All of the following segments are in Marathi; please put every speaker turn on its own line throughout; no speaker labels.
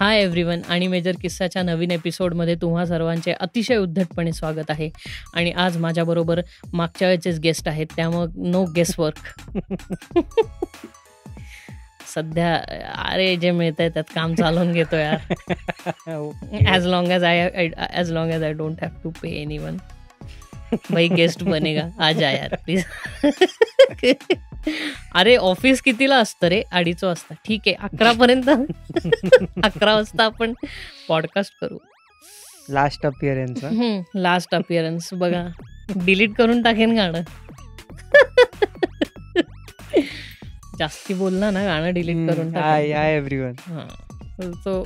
हाय एव्हरीवन आणि मेजर किस्साच्या नवीन एपिसोडमध्ये तुम्हा सर्वांचे अतिशय उद्धटपणे स्वागत आहे. आणि आज माझ्याबरोबर मागच्या वेळेचेच गेस्ट आहेत, त्यामुळे नो गेस वर्क. सध्या अरे जे मिळत आहे त्यात काम चालवून घेतो यार. As long as I don't have to pay anyone. भाई गेस्ट बनेगा आ जा यार प्लीज. अरे ऑफिस कितीला असतं रे? 2:30 वाजता. ठीक आहे 11 पर्यंत 11 वाजता आपण पॉडकास्ट करू.
लास्ट अपिअरन्स
बघा डिलीट करून टाकेन गाणं. जास्ती बोलला ना गाणं डिलीट करून
एव्हरीवन.
सो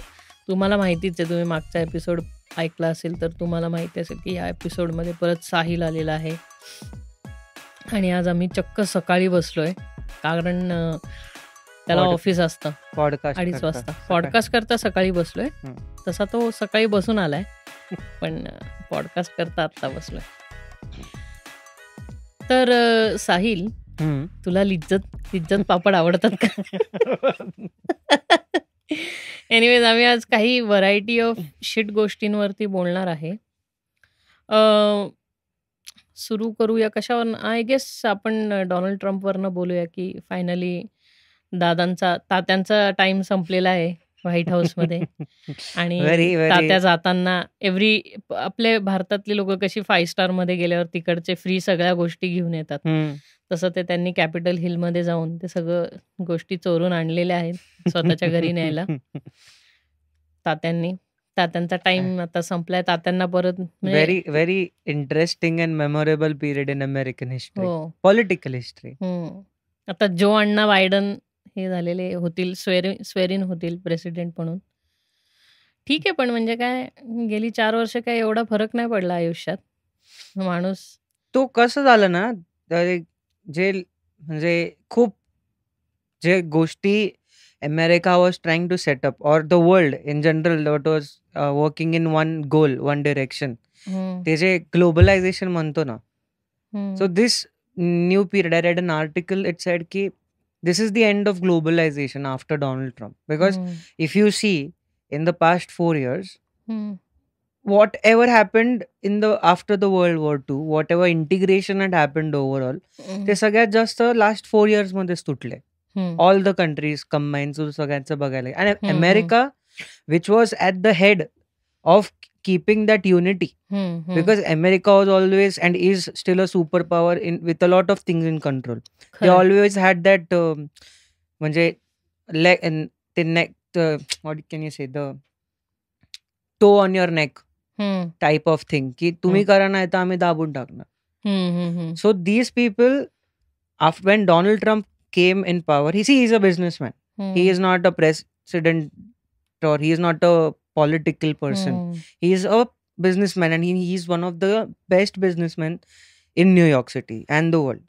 तुम्हाला माहितीच आहे, तुम्ही मागचा एपिसोड ऐकला असेल तर तुम्हाला माहिती असेल की या एपिसोडमध्ये परत साहिल आलेला आहे. आणि आज आम्ही चक्क सकाळी बसलोय, कारण त्याला ऑफिस असतं 2:30 वाजता. पॉडकास्ट करता सकाळी बसलोय. तसा तो सकाळी बसून आलाय, पण पॉडकास्ट करता आत्ता बसलोय. तर साहिल, तुला लिज्जत पापड आवडतात का? एनिवेज आम्ही आज काही व्हरायटी ऑफ शिट गोष्टींवरती बोलणार आहे. सुरू करूया कशावर? आय गेस आपण डोनाल्ड ट्रम्पवरनं बोलूया की फायनली तात्यांचा टाइम संपलेला आहे व्हाईट हाऊसमध्ये. आणि तात्या जाताना आपले भारतातली लोक कशी 5 स्टार मध्ये गेल्यावर तिकडचे फ्री सगळ्या गोष्टी घेऊन येतात, तसं ते त्यांनी कॅपिटल हिल मध्ये जाऊन ते सगळं गोष्टी चोरून आणलेल्या आहेत स्वतःच्या घरी न्यायला. तात्यांचा टाइम आता संपलाय. तात्यांना परत
very interesting and memorable period in American history, political history.
आता जो अण्णा बायडन हे झालेले होतील, स्वेरिन होतील प्रेसिडेंट म्हणून. ठीक आहे, पण म्हणजे काय गेली 4 वर्ष काय एवढा फरक नाही पडला आयुष्यात. माणूस
तो कसं झालं ना, जे म्हणजे खूप जे गोष्टी America was trying to set up, or the world in general that was working in one goal, one direction. ते जे ग्लोबलायझेशन म्हणतो ना, so this new period, I read an article, it said ki this is the end of globalization after Donald Trump, because if you see in the past 4 years, whatever happened after the World War II, whatever integration had happened overall, ते सगळ्यात जास्त last 4 years मध्येच तुटले. All the countries combined, सगळ्यांचं बघायला. And America, which was at the head of keeping that unity, because America was always and is still a superpower with a lot of things in control. They always had that म्हणजे the neck, what can you say, the toe on your neck type of thing, की तुम्ही करा नाही तर आम्ही दाबून टाकणार. So these people, after when Donald Trump came in power, he is a businessman. He is not a president, or he is not a political person. He is a businessman, and he is one of the best businessmen in New York City and the world.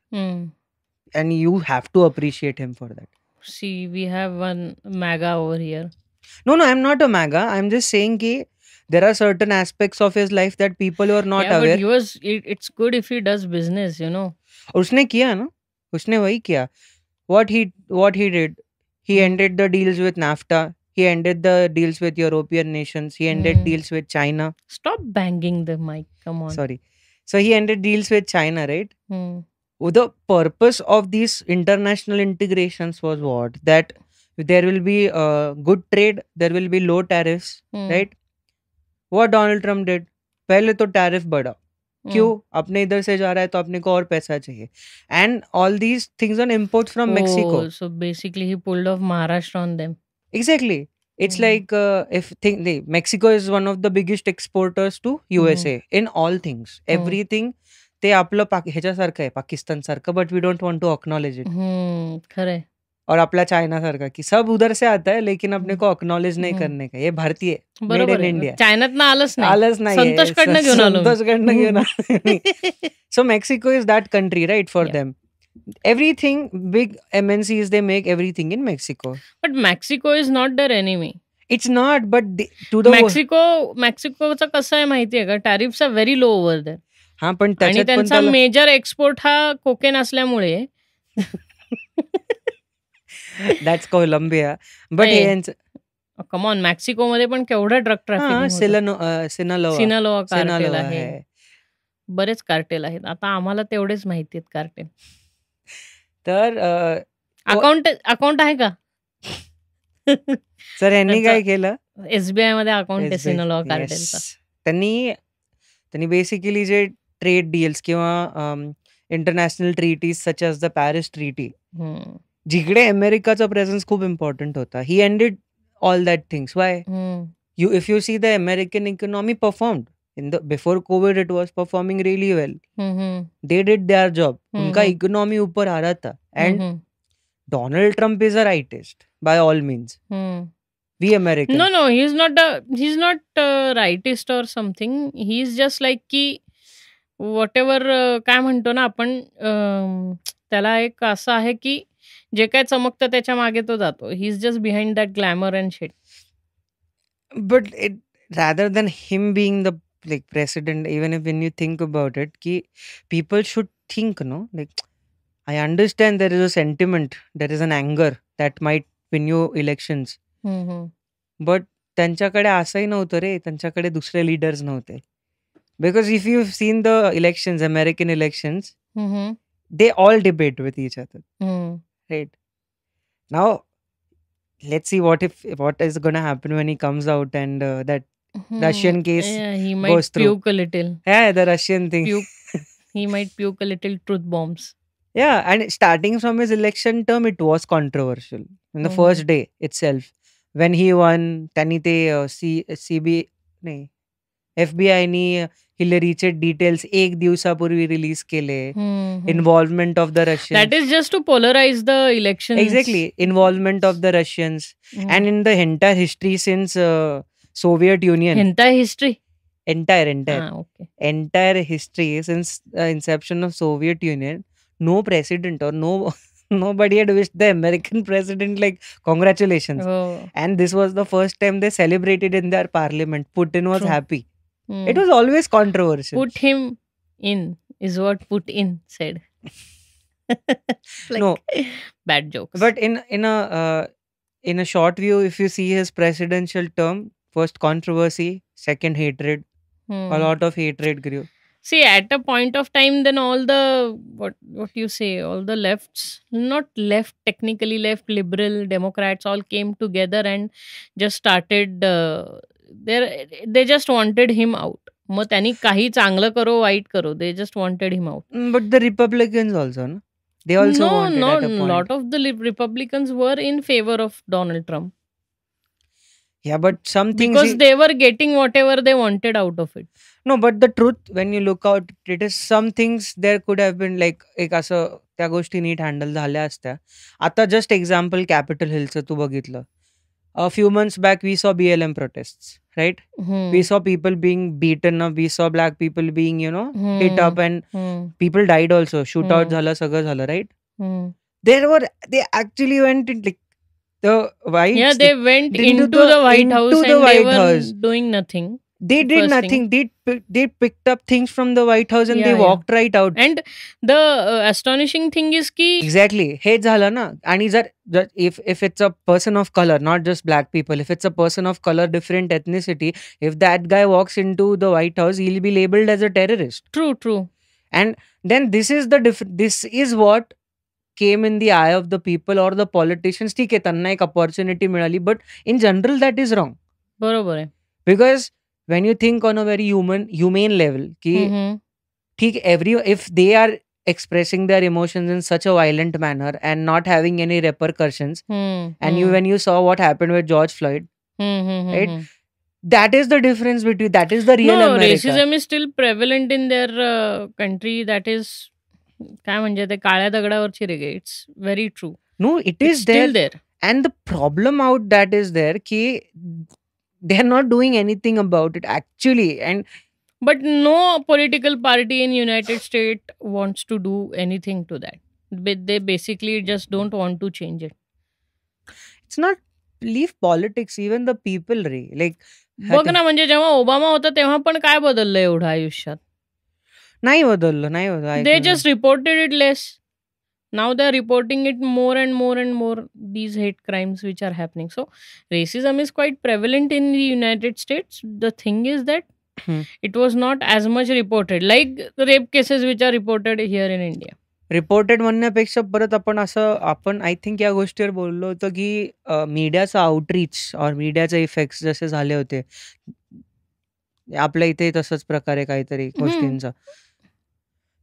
And you have to appreciate him for that.
See, we have one MAGA over here.
No, I'm not a MAGA. I'm just saying ki there are certain aspects of his life that people who are not aware.
But it's good if he does business, you know.
उसने किया ना, उसने वही KIA. What he did, he ended the deals with NAFTA. He ended the deals with European nations. He ended deals with China.
Stop banging the mic. Come on.
Sorry. So he ended deals with China, right? The purpose of these international integrations was what? That there will be good trade, there will be low tariffs, right? What Donald Trump did? पहले तो टैरिफ बढ़ा. क्यों? अपने इधर से जा रहा है तो अपने को और पैसा चाहिए. And all these things on imports from Mexico.
So basically he pulled off Maharashtra on them.
Exactly. It's like Mexico is one of the biggest exporters to USA in all things. Everything. ते आपलं ह्याच्यासारखं आहे, पाकिस्तान सारखं, but we don't want to acknowledge it.
खरंय.
और आपला चाइना सारखा की सब उधर से आता है लेकिन अपने को अक्नॉलेज नहीं करने का. ये भारतीय, मेड इन इंडिया.
चायनात आलंच नाही.
संतोषकडनं घेऊन आलं. So Mexico is that country, right, for them. Everything, big MNCs, they make everything in Mexico.
But Mexico is not their enemy.
It's not, but to the
मेक्सिकोचं कसं आहे माहितीये का, tariffs are very low over there.
हा, पण
आणि त्यांचा मेजर एक्सपोर्ट हा कोकेन असल्यामुळे.
That's Colombia. But
come on, मेक्सिकोमध्ये पण केवढं ड्रग ट्रॅफिकिंग होतं.
सिनालोआ
सिनालोआ कार्टेल
सिनालोआ
आहे,
आहे.
बरेच कार्टेल आहेत. आता आम्हाला तेवढेच माहिती आहेत कार्टेल.
तर
अकाउंट आहे का?
सर यांनी
त्यांचं
काय केलं,
SBI मध्ये अकाउंट आहे
SBI
सिनालोआ
येस,
कार्टेलचा.
त्यांनी बेसिकली जे ट्रेड डील्स किंवा international treaties such as the Paris treaty,
hmm,
जिकडे अमेरिकाचा प्रेझेन्स खूप इम्पॉर्टंट होता, he ended all that things. Why?
Hmm,
If you see the American economy performed before COVID, it was performing really well.
हम्म,
They did their job. उनका
हम्म,
इकोनॉमी ऊपर आ रहा था. And
हम्म,
Donald Trump is a rightist by all means.
हम्म.
We Americans.
No, he's not a rightist or something. He's just like की whatever काय म्हणतो ना आपण, त्याला एक असं आहे की जे काय चमकतं त्याच्या मागे तो जातो. He is just behind that glamour and shit.
But rather than him being the like president, even if when you think about it, ki people should think, no, like I understand there is a sentiment, there is an anger that might win you elections. But त्यांच्याकडे असंही नव्हतं रे, त्यांच्याकडे दुसरे लीडर्स नव्हते. Because if you seen the elections, American elections, they all debate with each other, right? Now let's see what is going to happen when he comes out and that Russian case
He might
goes through.
puke a little.
Yeah, the Russian thing.
He might puke a little truth bombs.
Yeah, and starting from his election term, it was controversial in the first day itself. When he won, त्यांनी ते FBI नी हिलरीचे डिटेल्स एक दिवसापूर्वी रिलीज केले. Involvement of the Russian.
That is just to polarize the elections.
Exactly, involvement of the Russians. And in the entire history since Soviet Union.
Entire history?
Entire.
Okay.
Entire history since inception of Soviet Union, no president or nobody had wished the American president like congratulations. And this was the first time they celebrated in their parliament. Putin was happy. It was always controversial.
Put him in is what Putin said.
No
bad jokes.
But in a short view, if you see his presidential term, first controversy, second hatred, a lot of hatred grew.
See, at a point of time, then all the what you say, all the lefts, not left technically, left, liberal, Democrats, all came together and just started. They just wanted him out. मग त्यांनी काही चांगलं करो वाईट करो, they just wanted him out.
But the Republicans also, no? They also wanted at a point.
Lot of the Republicans were in favor of Donald Trump.
Yeah, but some things
because they were getting whatever they wanted out of it.
No, but the truth, when you look out, it is some things there could have been like एक असं त्या गोष्टी नीट हँडल झाल्या असत्या. आता जस्ट एक्झाम्पल कॅपिटल हिलचं तू बघितलं. A few months back we saw BLM protests, right? We saw people being beaten up, we saw black people being, hit up, and people died also. Shootout झालं, सगळं झालं, right? They actually went in like the White.
Yeah, they went into the White House and they were doing nothing.
They did nothing. They picked up things from the White House and they walked right out.
And the astonishing thing is ki
exactly हेच झालं ना. आणि जर if it's a person of color, not just black people, if it's a person of color, different ethnicity, if that guy walks into the White House, he'll be labeled as a terrorist.
True.
And then this is what came in the eye of the people or the politicians. ठीक आहे, त्यांना एक opportunity मिळाली, but in general that is wrong.
बरोबर आहे.
Because when you think on a very humane level, if they are expressing their emotions in such a violent manner and not having any repercussions, and when you saw what happened with George Floyd, right? That is the difference between, that is the real America.
Racism is still prevalent in their country. That is, काय म्हणजे ते काळ्या दगडावरची रेगे. It's very true.
No, it's
still there.
And the problem out that is there ki they are not doing anything about it actually. And
but no political party in United States wants to do anything to that. But they basically just don't want to change it.
It's not, leave politics, even the people ray, like
बघ ना, म्हणजे जेव्हा ओबामा होता तेव्हा पण काय बदललं एवढं आयुष्यात?
नाही बदललं.
They just reported it less. Now they're reporting it more and more and more, these hate crimes which are happening. So racism is quite prevalent in the United States. The thing is that it was not as much reported like the rape cases which are reported here in India.
Reported म्हणण्यापेक्षा परत आपण आय थिंक या गोष्टीवर बोललो होतो की मीडियाचा आउटरीच और मीडियाचे इफेक्ट्स जसे झाले होते आपल्या इथे तसंच प्रकारे काहीतरी गोष्टींचा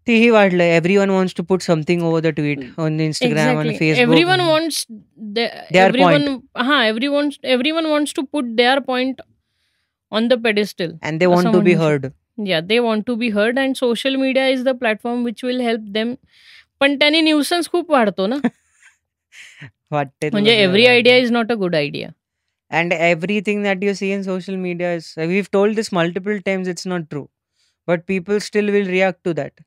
तेही वाढलंय. Everyone wants to put something over the tweet on Instagram आणि
Exactly.
Facebook.
Everyone wants
Their point.
everyone wants to put their point on the pedestal.
And they want
असं
to be
म्हणू
heard.
Yeah, they want to be heard and social media is the platform which will help them. पण त्याने न्यूसन्स खूप वाढतो ना.
वाटते
म्हणजे every idea is not a good idea.
And everything that you see in social media is, we've told this multiple times, it's not true. But people still will react to that.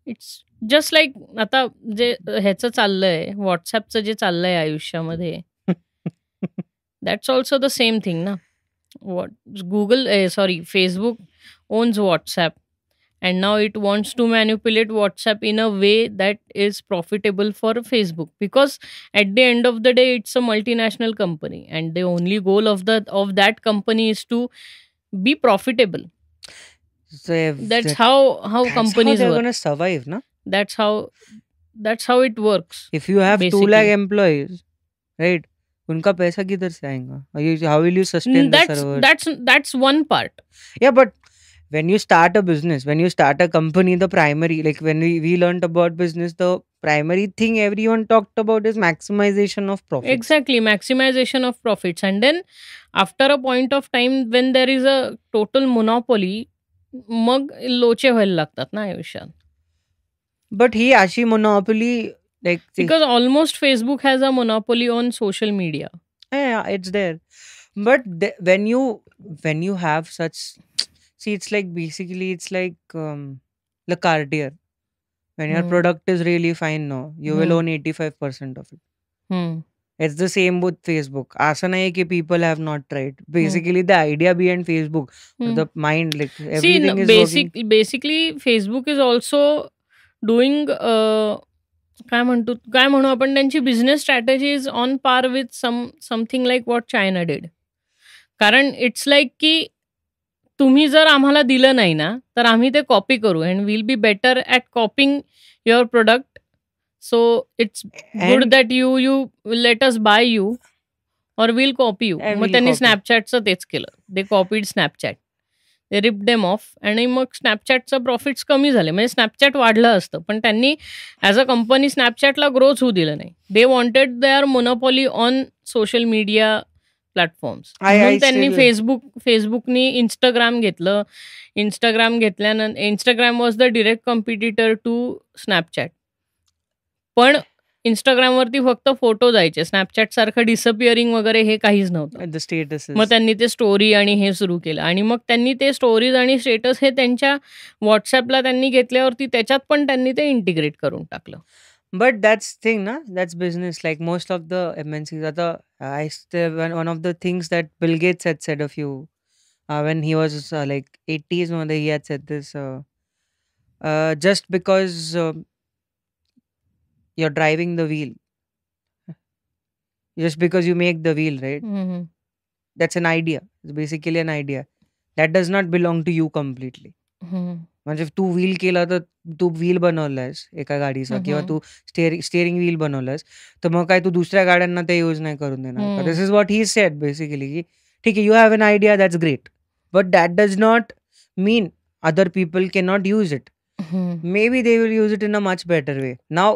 It's just like आता जे ह्याचं चाललंय, व्हॉट्सॲपचं जे चाललंय आयुष्यामध्ये, that's also the same thing ना. Facebook owns WhatsApp and now it wants to manipulate WhatsApp in a way that is profitable for Facebook, because at the end of the day it's a multinational company and the only goal of that company is to be profitable.
So
That's how companies
they're
work.
going to survive, no?
That's how it works.
If you have 2
basically.
lakh employees, right? उनका पैसा किधर से आएगा? How will you sustain the server?
That's one part.
Yeah, but when you start a business, when you start a company, the primary, like when we learned about business, the primary thing everyone talked about is maximization of profits.
Exactly, maximization of profits. And then after a point of time when there is a total monopoly, मग लोचे व्हायला लागतात ना आयुष्यात.
But ही अशी monopoly, like,
because almost Facebook has a monopoly on social media.
Yeah, it's there. But when you have such, see, it's like basically it's like the Cartier. When your product is really fine, no, you will own 85% of it. It's the same with Facebook. असं नाही की people have not tried. Basically, the idea behind Facebook, the mind, like everything is working.
Basically, Facebook is also doing काय म्हणू आपण, त्यांची business strategy is on par with something like what China did. कारण इट्स लाईक की तुम्ही जर आम्हाला दिलं नाही ना तर आम्ही ते कॉपी करू and will be better at copying your product. So it's good that you let us buy you or will copy you. मग त्यांनी स्नॅपचॅटचं तेच केलं. दे कॉपीड स्नॅपचॅट, दे रिप डेम ऑफ आणि मग स्नॅपचॅटचं प्रॉफिट्स कमी झाले. म्हणजे स्नॅपचॅट वाढलं असतं पण त्यांनी ॲज अ कंपनी स्नॅपचॅटला ग्रोथ होऊ दिलं नाही. They wanted their monopoly on social media platforms. म्हणून त्यांनी फेसबुकनी इंस्टाग्राम घेतलं. इंस्टाग्राम घेतल्यानंतर Instagram was the direct competitor to Snapchat. पण इंस्टाग्रामवरती फक्त फोटो जायचे. स्नॅपचॅट सारखं डिसअपिअरिंग वगैरे हे काहीच नव्हतं. मग त्यांनी ते स्टोरी आणि हे सुरू केलं आणि मग त्यांनी ते स्टोरीज आणि स्टेटस हे त्यांच्या व्हॉट्सअपला त्यांनी घेतल्यावरती त्याच्यात पण त्यांनी ते इंटिग्रेट करून टाकलं.
But that's thing, na? That's business. Like most of the MNCs, one of the things that Bill Gates had said a few when he was like 80s, he had said this. Just because you're driving the wheel, just because you make the wheel, right? That's an idea. It's basically an idea that does not belong to you completely. म्हणजे तू व्हील केला तर तू व्हील बनवलायस एका गाडीचा किंवा तू स्टेअरिंग व्हील बनवलायस तर मग काय तू दुसऱ्या गाड्यांना ते यूज नाही करून देणार. This is what he said basically की ठीक आहे, you have an idea, that's great, but that does not mean other people can not use it. Maybe they will use it in a much better way. Now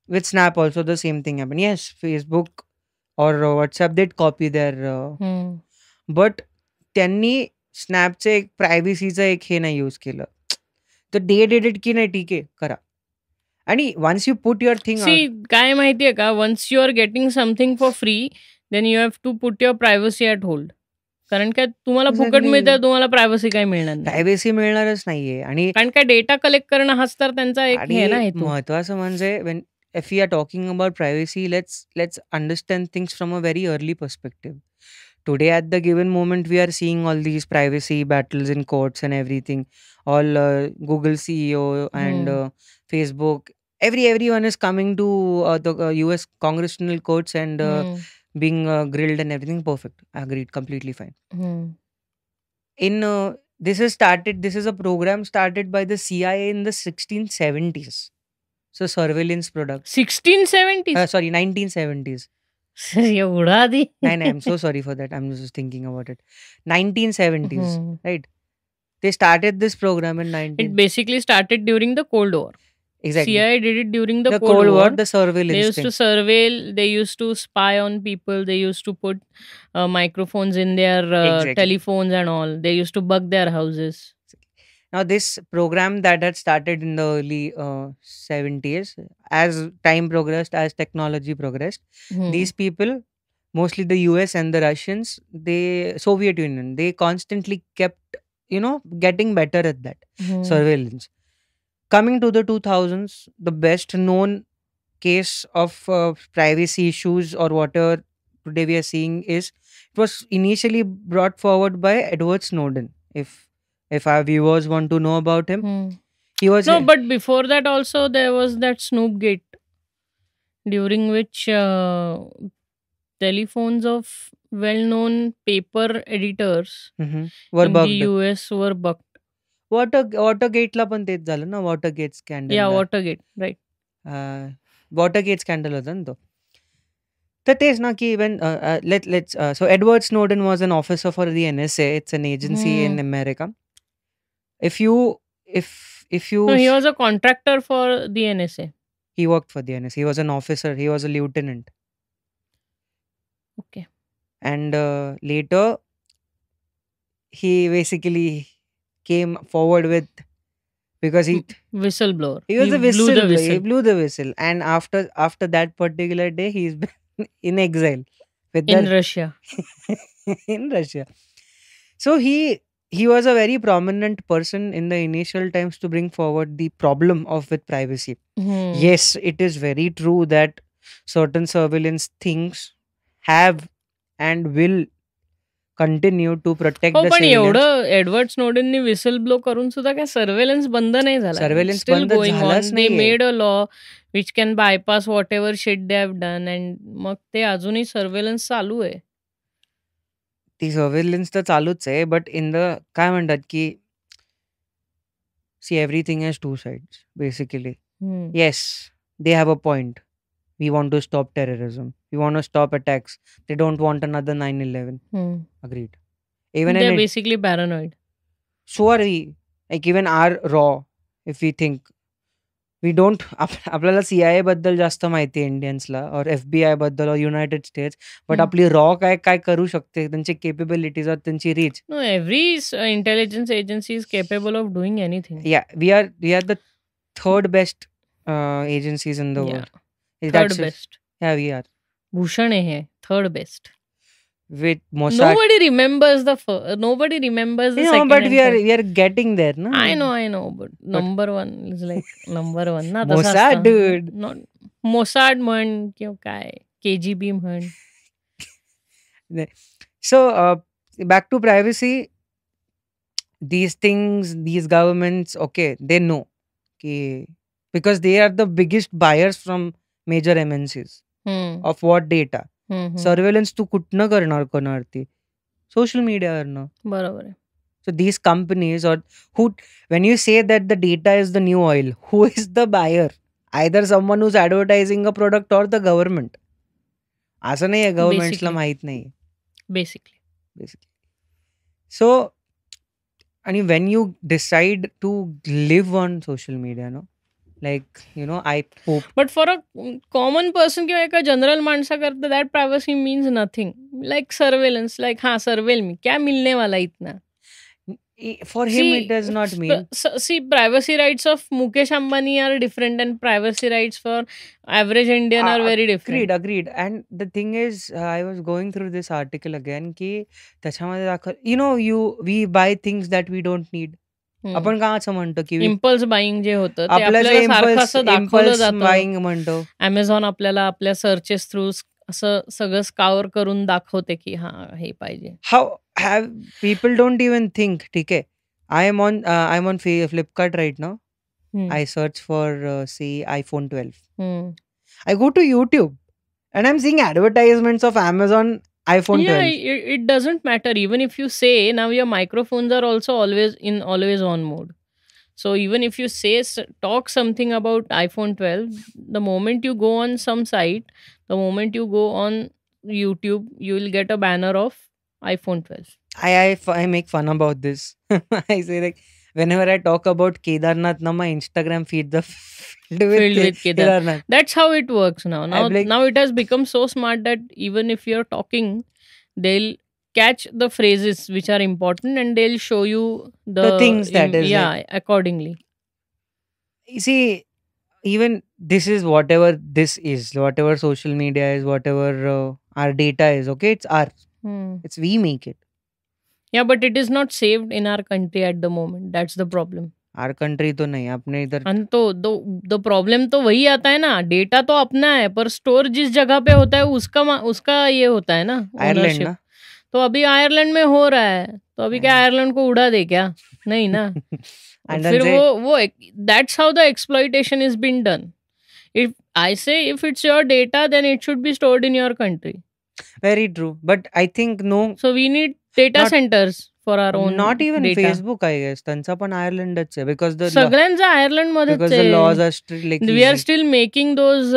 with Snap also the same thing happened. Yes, Facebook or WhatsApp did copy their but त्यांनी स्नॅपचे एक प्रायव्हसीचं एक हे नाही यूज केलं. तर डे डिड की नाही ठीक आहे करा. आणि once you put your thing,
काय माहितीये का, once you are getting something for free then you have to put your privacy at hold. कारण काय तुम्हाला फुकट मिळतं, तुम्हाला प्रायव्हसी काय मिळणार नाही.
प्रायव्हसी मिळणारच नाहीये. आणि
कारण काय डेटा कलेक्ट करणं हाच तर त्यांचा एक हे ना हेतू.
महत्वाचं म्हणजे if we are talking about privacy, let's understand things from a very early perspective. Today at the given moment we are seeing all these privacy battles in courts and everything. All Google CEO and Facebook, everyone is coming to the US congressional courts and being grilled and everything. Perfect. Agreed. Completely fine. In this is a program started by the CIA in the 1670s. So surveillance product.
1670s?
Sorry, 1970s.
एवढा आधी?
I'm so sorry for that. I'm just thinking about it. 1970s, right? They started this program in
It basically started during the Cold War.
Exactly.
CIA did it during the
Cold War,
War.
the surveillance
They used
thing.
to surveil, they used to spy on people, they used to put microphones in their
Exactly.
telephones and all. They used to bug their houses.
Now, this program that had started in the early 70s, as time progressed, as technology progressed, these people, mostly the US and the Russians, Soviet Union, they constantly kept, getting better at that surveillance. Coming to the 2000s, the best known case of privacy issues or whatever today we are seeing is, it was initially brought forward by Edward Snowden. If our viewers want to know about him, he was
but before that also there was that Snoopgate, during which telephones of well-known paper editors
were
in
bugged.
the US were bugged.
Watergate-ला पण तेच झालं ना, Watergate scandal.
Yeah, Watergate, right.
Watergate scandal होता ना तो. तर तेच ना की when let's so Edward Snowden was an officer for the NSA. It's an agency in America. If you
No, he was a contractor for the NSA.
He worked for the NSA. He was an officer. He was a lieutenant.
Okay.
And later, he basically came forward with, because he
whistleblower.
He was a whistleblower. He blew the whistle, and after that particular day, he's been in exile
in Russia.
In Russia. So he was a very prominent person in the initial times to bring forward the problem with privacy. Yes, it is very true that certain surveillance things have and will continue to protect the
पण एवढं एडवर्ड स्नोडननी विसल ब्लो करून सुद्धा काय सर्वेलन्स बंद नाही झाला.
Surveillance
still going on. They made a law which can bypass what ever shit they have done, and मग ते अजूनही सर्वेलन्स चालू आहे.
ती सर्वेलन्स तर चालूच आहे, बट इन द काय म्हणतात की see everything has two sides basically. Yes, they have a point. We want to stop terrorism. We want to stop attacks. They don't want another 9/11. Agreed. Even
they're basically paranoid.
So are we. Like even our raw, if we think, we don't. आपल्याला CIA बद्दल जास्त माहिती आहे इंडियन्सला, और FBI बद्दल और युनायटेड स्टेट्स, बट आपली रॉ काय करू शकते, त्यांची केपेबिलिटीज और त्यांची reach.
No, every intelligence agency is capable of doing anything.
Yeah, we are the third best agencies in the world.
Third best.
Yeah, we are.
Bhushan hai third best.
With Mossad.
Nobody remembers the second.
But we are getting there, no?
I know, but number one is like number one. Na,
Mossad, dude.
Not Mossad म्हण किंवा काय KGB म्हण.
So back to privacy. These things, these governments, okay, they know, because they are the biggest buyers from major MNCs of what data. Surveillance तू कुठनं करणार कोणावरती? सोशल मीडियावरनं.
बरोबर आहे.
So these companies, or when you say that the data is the new oil, who is the buyer? Either someone who's advertising a product or the government. असं नाही आहे गव्हर्नमेंटला माहित नाही.
Basically.
So, and when you decide to live on social media, no? Like, I hope.
But for a common person किंवा एका general माणसाकरता that privacy means nothing. Like surveillance, like surveil me. क्या मिलने वाला इतना?
For him, it does not mean.
See, privacy rights of Mukesh Ambani are different, and privacy rights for average Indian are very different.
Agreed. And the thing is, I was going through this article again की त्याच्यामध्ये दाखव, we buy things that we don't need. आपण का असं म्हणतो की
इम्पल्स बाईंग जे होतं ते आपल्याला सारखं असं दाखवलं जातं.
बाईंग म्हणतो.
Amazon आपल्याला आपल्या सर्चेस थ्रू असं सगळं स्कावर करून दाखवते की हे पाहिजे.
How have people don't even think, ठीक आहे, I am on Flipkart right now. I search for, say, iPhone 12.
Hmm.
I go to YouTube and I'm seeing advertisements of Amazon iPhone
Yeah,
12.
it doesn't matter. Even if you say now your microphones are also always on mode. So even if you talk something about iPhone 12, the moment you go on some site, the moment you go on YouTube, you will get a banner of iPhone 12
I make fun about this. I say, like, whenever I talk about Kedarnath, now my Instagram feed the filled with
filled with Kedar.
Kedarnath.
That's how it works now. Now,
I'm like,
now it has become so smart that even if you're talking, they'll catch the phrases which are important and they'll show you
the things that is like,
accordingly.
you see, even this is whatever social media is, whatever our data is, okay, it's ours. It's we make it.
Yeah, but it is not saved in our country at the moment. That's the problem.
Our country तो नहीं, अपने इधर
And the problem तो वही आता है ना, डेटा तो अपना है पर स्टोर जिस जगह पे होता है उसका ये होता है ना,
आयरलैंड
ओनरशिप.
ना.
तो अभी आयरलैंड में हो रहा है, तो अभी क्या आयरलैंड को उड़ा दे क्या? नहीं ना.
And
फिर
then
वो that's how the exploitation is been done. If it's your data, then it should be stored in your country.
very true, but I think no,
So we need data
Not-
centers for our own
not even
data.
Facebook, I guess. त्यांचा पण आयर्लंडच आहे, because
सगळ्यांचं आयर्लंड
because the
मध्ये
laws are strict, like
we are
easy.
Still making those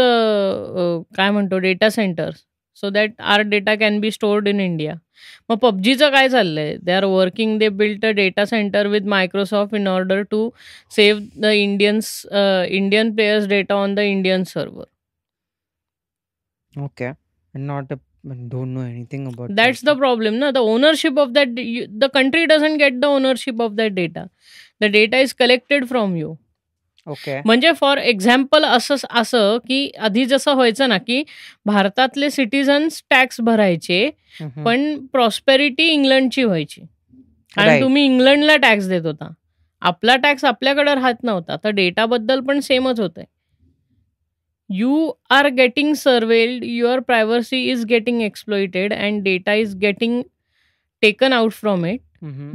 काय म्हणतो data centres so that our data can be stored in India. मग पबजीचं काय चाललंय? They are working, they built a data centre with Microsoft in order to save the Indian players data on the Indian server.
Okay, and don't know anything about
That's the problem, na? The ownership of that, the country doesn't get the ownership of that data. The data is collected from you.
Okay.
म्हणजे फॉर एक्झाम्पल असं की आधी जसं व्हायचं ना की भारतातले सिटीजन्स टॅक्स भरायचे, पण प्रॉस्पेरिटी इंग्लंडची व्हायची कारण
Right.
तुम्ही इंग्लंडला टॅक्स देत होता. आपला टॅक्स आपल्याकडे राहत नव्हता. तर डेटाबद्दल पण सेमच होतंय. You are getting surveilled, your privacy is getting exploited, and data is getting taken out from it.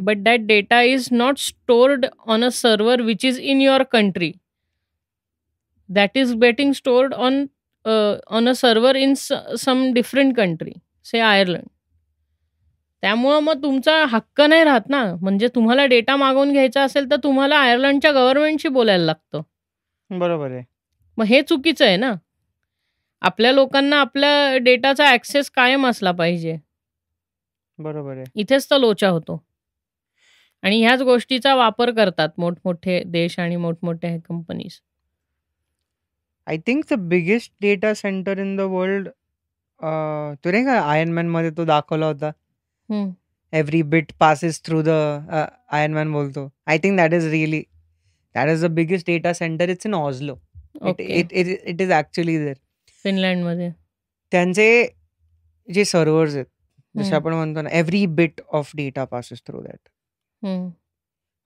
But that data is not stored on a server which is in your country. That is getting stored on a server in some different country, say Ireland. त्यामुळं मग तुमचा हक्क नाही राहत ना. म्हणजे तुम्हाला डेटा मागवून घ्यायचा असेल तर तुम्हाला आयर्लंडच्या गव्हर्नमेंटशी बोलायला लागतं.
बरोबर आहे.
मग हे चुकीचं आहे ना. आपल्या लोकांना आपल्या डेटाचा ऍक्सेस कायम असला पाहिजे.
बरोबर आहे.
इथेच तर लोचा होतो. आणि ह्याच गोष्टीचा वापर करतात मोठमोठे देश आणि मोठमोठ्या companies.
I think the biggest data centre in the world, तो नाही का आयर्न मॅन मध्ये तो दाखवला होता, every bit passes through the Iron Man बोलतो. I think that is the biggest data centre. It's in Oslo. It is actually there.
फिनलँडमध्ये
त्यांचे जे सर्व्हर्स आहेत, जसे आपण म्हणतो ना, every bit of data passes through that.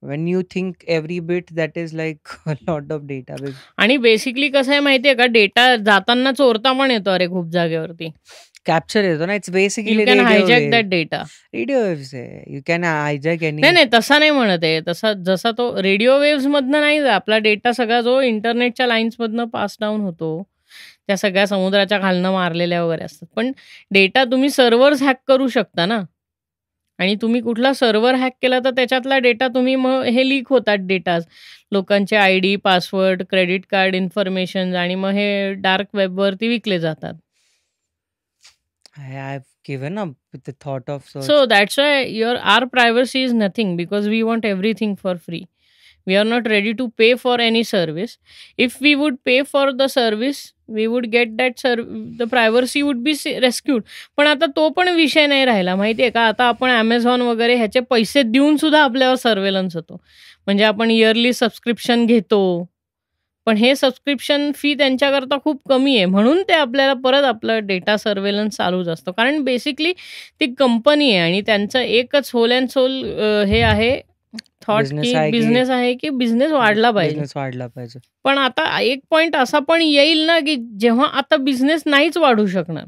When you think every bit, that is like a lot of data.
आणि बेसिकली कसं आहे माहितीये का, डेटा जाताना चोरता पण येतो अरे खूप जागेवरती.
कॅप्चर येतो ना. It's basically
you can hijack that data.
Radio waves आहे. You can hijack any.
नाही तसा नाही म्हणत आहे. जसा तो रेडिओ वेव्स मधनं नाही, आपला डेटा सगळा जो इंटरनेटच्या लाईन्स मधनं पास डाऊन होतो, त्या सगळ्या समुद्राच्या खालनं मारलेल्या वगैरे असतात. पण डेटा तुम्ही सर्व्हर्स हॅक करू शकता ना. आणि तुम्ही कुठला सर्व्हर हॅक केला तर त्याच्यातला डेटा तुम्ही मग हे लीक होतात डेटा, लोकांचे ID, password, credit card information, आणि मग हे डार्क वेबवरती विकले जातात.
I have given up with the thought of search.
So that's why our privacy is nothing, because we want everything for free. We are not ready to pay for any service. If we would pay for the service, we would get that the privacy would be rescued. पण आता तो पण विषय नाही राहिला माहितीये का. आता आपण Amazon वगैरे ह्याचे पैसे देऊन सुद्धा आपल्यावर सर्वेलन्स होतो. म्हणजे आपण इयरली सबस्क्रिप्शन घेतो, पण हे सबस्क्रिप्शन फी त्यांच्याकरता खूप कमी आहे, म्हणून ते आपल्याला परत आपलं डेटा सर्वेलन्स चालूच असतो. कारण बेसिकली ती कंपनी आहे आणि त्यांचं एकच होल अँड सोल हे आहे थॉट की बिझनेस आहे की बिझनेस वाढला पाहिजे. पण आता एक पॉइंट असा पण येईल ना की जेव्हा आता बिझनेस नाहीच वाढू शकणार.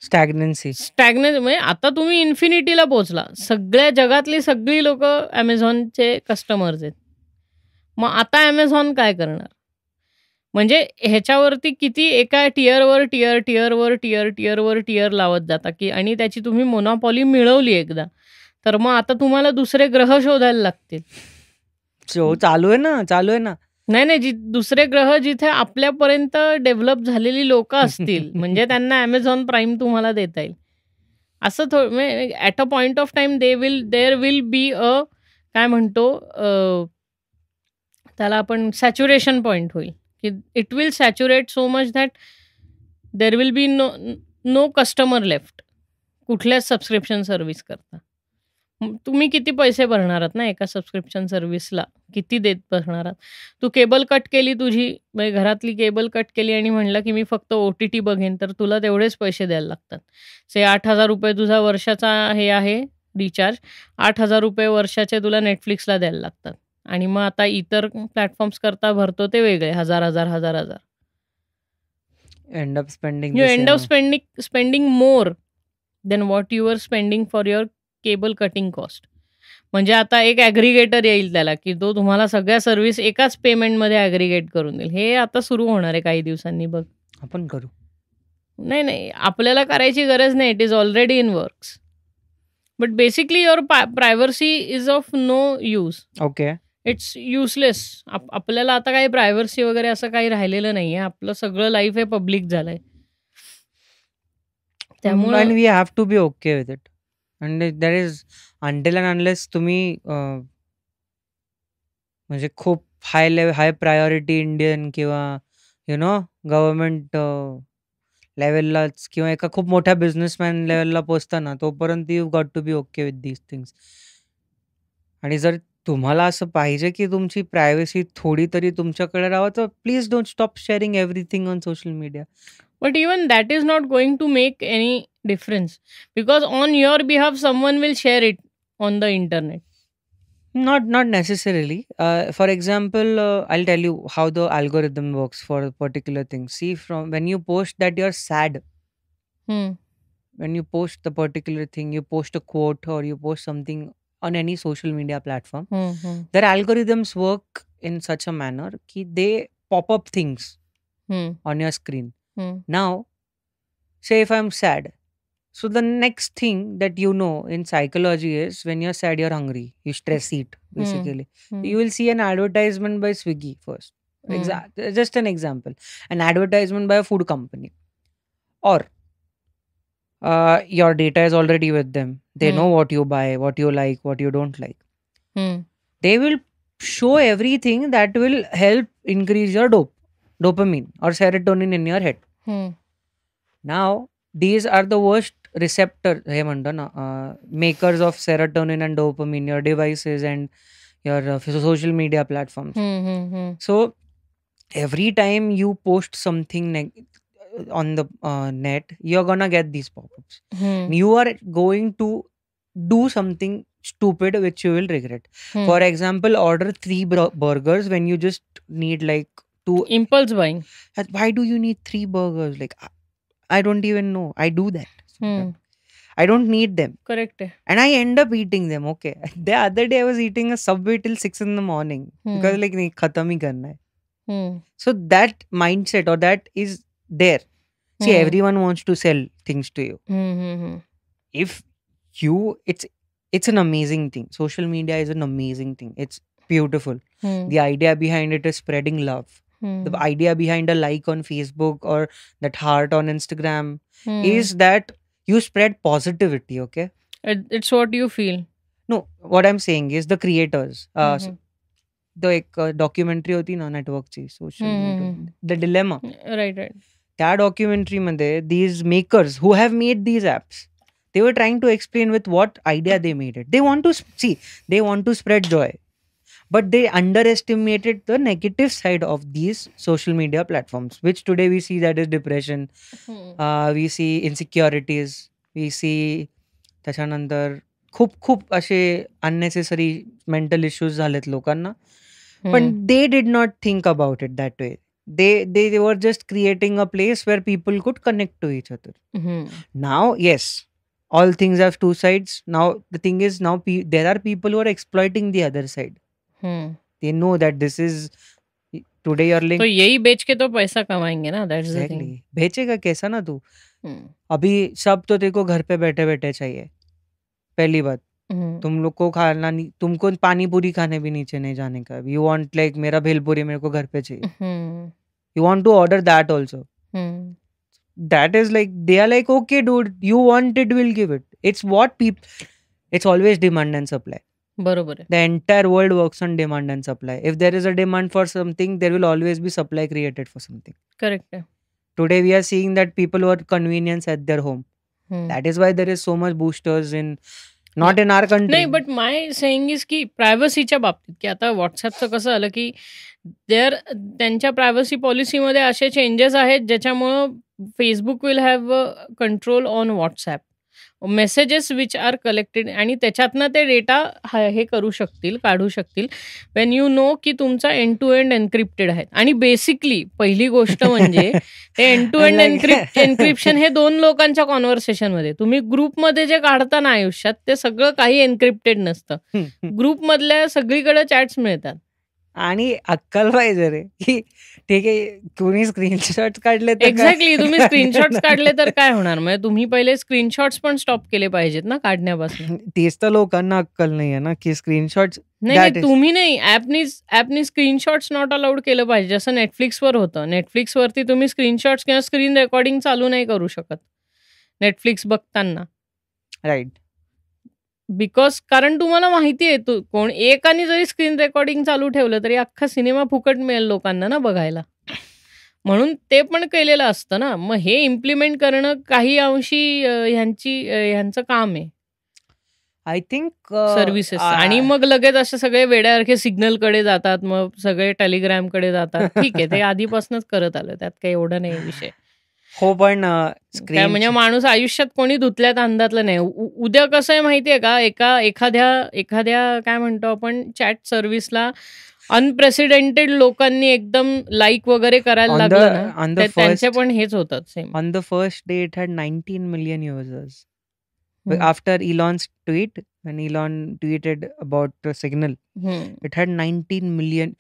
स्टॅग्नन्सी
म्हणजे आता तुम्ही इन्फिनिटीला पोहोचला. सगळ्या जगातली सगळी लोक Amazonचे कस्टमर्स आहेत. मग आता Amazon काय करणार? म्हणजे ह्याच्यावरती किती एका टियरवर टियर लावत जाता की आणि त्याची तुम्ही मोनोपॉली मिळवली एकदा, तर मग आता तुम्हाला दुसरे ग्रह शोधायला लागतील.
चालू आहे ना.
नाही, दुसरे ग्रह जिथे आपल्यापर्यंत डेव्हलप झालेली लोकं असतील, म्हणजे त्यांना Amazon प्राईम तुम्हाला देता येईल. असं म्हणजे at a point of time there will be a काय म्हणतो त्याला आपण सॅच्युरेशन पॉइंट होईल, की it will saturate so much that there will be no customer left कुठल्याच सबस्क्रिप्शन सर्व्हिस करता. तुम्ही किती पैसे भरणार आहात ना एका सबस्क्रिप्शन सर्व्हिसला, किती देत बसणार आहात? तू केबल कट केली तुझी, म्हणजे घरातली केबल कट केली आणि म्हणलं की मी फक्त OTT बघेन, तर तुला तेवढेच पैसे द्यायला लागतात. से ₹8,000 तुझा वर्षाचा हे आहे रिचार्ज, ₹8,000 वर्षाचे तुला Netflixला द्यायला लागतात. आणि मग आता इतर प्लॅटफॉर्म्स करता भरतो ते वेगळे हजार.
End up spending
You end up spending more than what you were spending for your cable cutting cost. म्हणजे आता एक ॲग्रिगेटर येईल त्याला, की तो तुम्हाला सगळ्या सर्व्हिस एकाच पेमेंटमध्ये ॲग्रिगेट करून देईल. हे आता सुरू होणार आहे काही दिवसांनी बघ.
आपण करू.
नाही, आपल्याला करायची गरज नाही. It is already in works. But basically your privacy is of no use.
Okay.
It's useless. आपल्याला आता काही प्रायव्हर्सी वगैरे असं काही राहिलेलं नाही आहे. आपलं सगळं लाईफ हे पब्लिक झालंय. त्यामुळे
we have to be okay with it. And that is until and unless तुम्ही म्हणजे खूप हाय प्रायोरिटी इंडियन किंवा गव्हर्नमेंट लेवललाच किंवा एका खूप मोठ्या बिझनेसमॅन लेवलला पोहोचताना तोपर्यंत you got to be okay with these things. आणि जर तुम्हाला असं पाहिजे की तुमची प्रायव्हसी थोडी तरी तुमच्याकडे राहावं, तर please don't stop sharing everything on social media.
But even that is not going to make any difference, because on your behalf someone will share it on the internet.
Not necessarily. For example, I'll tell you how the algorithm works for a particular thing. See, from when you post that you're sad,
Hmm.
when you post the particular thing, you post a quote or you post something on any social media platform, their algorithms work in such a manner that they pop up things on your screen. Now, say if I'm sad, so the next thing that you know in psychology is when you're sad, you're hungry, you stress eat, basically. You will see an advertisement by Swiggy first. Just an example. An advertisement by a food company. Or your data is already with them. They know what you buy, what you like, what you don't like. They will show everything that will help increase your dopamine or serotonin in your head. Now, these are the worst receptor makers of serotonin and dopamine, your devices and your social media platforms. So every time you post something on the net, you're gonna get these pop-ups. You are going to do something stupid which you will regret. For example, order 3 burgers when you just need like 2.
Impulse buying.
Why do you need 3 burgers? Like, I don't even know. I do that. I don't need them.
Correct.
And I end up eating them. Okay. The other day I was eating a Subway till 6 in the morning. Because like, nahi, khatam hi karna hai. So that mindset or that is there. See, everyone wants to sell things to you. If you, it's an amazing thing. Social media is an amazing thing. It's beautiful. The idea behind it is spreading love. The idea behind a like on Facebook or that heart on Instagram is that you spread positivity, okay?
It's what you feel.
No, what I'm saying is the creators. The एक documentary होती ना networkची social the dilemma.
Right.
त्या documentary मध्ये these makers who have made these apps, they were trying to explain with what idea they made it. They want to spread joy. But they underestimated the negative side of these social media platforms, which today we see that is depression. We see insecurities. We see त्याच्यानंतर खूप असे unnecessary mental issues झालेत लोकांना. But they did not think about it that way. They were just creating a place where people could connect to each other. Now, yes, all things have two sides. Now, the thing is, now there are people who are exploiting the other side. They know that this is today your
तो
link.
यही बेच के तो पैसा कमाएंगे ना, दैट्स द थिंग.
एग्जैक्टली, बेचेगा कैसा ना तू. अभी सब तो तेरे को घर पे बैठे बैठे चाहिए. पहली बात, तुम लोग को खाना नहीं, तुमको पानी पूरी खाने भी नीचे नहीं जाने का. यू वांट लाइक मेरा भेलपुरी मेरे को घर पे चाहिए. You want to order that also. That is like, they are like, okay dude, you want it, we'll give it. It's what people, it's always demand and supply.
बरोबर आहे.
The entire world works on demand and supply. If there is a demand for something, there will always be supply created for something.
Correct आहे.
Today we are seeing that people want convenience at their home. That is why there is so much boosters in, not in our country.
नाही, बट माय सेइंग इज की प्रायव्हसीच्या बाबतीत, की आता व्हॉट्सअपचं कसं आलं की त्यांच्या प्रायव्हसी पॉलिसीमध्ये असे चेंजेस आहेत ज्याच्यामुळं Facebook will have control on WhatsApp, messages which are collected, आणि त्याच्यातनं ते डेटा हे करू शकतील, काढू शकतील, वेन यू नो की तुमचा एंड टू एंड एन्क्रिप्टेड आहे. आणि बेसिकली पहिली गोष्ट म्हणजे ते एंड टू एंड एन्क्रिप्शन हे 2 लोकांच्या कॉन्व्हर्सेशनमध्ये, तुम्ही ग्रुपमध्ये जे काढता ना आयुष्यात, ते सगळं काही एन्क्रिप्टेड नसतं. ग्रुपमधल्या सगळीकडे चॅट्स मिळतात.
आणि अक्कल पाहिजे रे, की ठीक आहे कोणी स्क्रीनशॉट काढले तर
एक्झॅक्टली, तुम्ही स्क्रीनशॉट्स काढले तर काय होणार, म्हणजे तुम्ही पहिले स्क्रीनशॉट्स पण स्टॉप केले पाहिजेत ना काढण्यापासून.
तेच तर लोकांना अक्कल नाही आहे ना, की स्क्रीनशॉट्स.
नाही, तुम्ही नाही, ऍपनी स्क्रीनशॉट्स नॉट अलाउड केलं पाहिजे, जसं नेटफ्लिक्सवर होतं. नेटफ्लिक्सवरती तुम्ही स्क्रीनशॉट्स किंवा स्क्रीन रेकॉर्डिंग चालू नाही करू शकत नेटफ्लिक्स बघताना.
राईट.
बिकॉज कारण तुम्हाला माहिती आहे, कोण एकाने जरी स्क्रीन रेकॉर्डिंग चालू ठेवलं तरी अख्खा सिनेमा फुकट मिळेल लोकांना ना बघायला, म्हणून ते पण केलेलं असतं ना. मग हे इम्प्लिमेंट करणं काही अंशी ह्यांचं काम आहे,
आय थिंक
सर्व्हिसेस. आणि मग लगेच असे सगळे वेड्यासारखे सिग्नलकडे जातात, मग सगळे टेलिग्रामकडे जातात. ठीक आहे, ते आधीपासूनच करत आलं, त्यात काही एवढं नाही विषय.
हो, पण
काय म्हणजे माणूस आयुष्यात कोणी धुतल्यात अंदातलं नाही. उद्या कसं आहे माहितीये का, एखाद्या काय म्हणतो आपण चॅट सर्व्हिसला अनप्रेसिडेंटेड लोकांनी एकदम लाईक वगैरे करायला लागलं ना, त्यांचे पण हेच होतात same.
On the first day it had 19 million users. After Elon's tweet, when Elon tweeted about Signal, it had 19 million.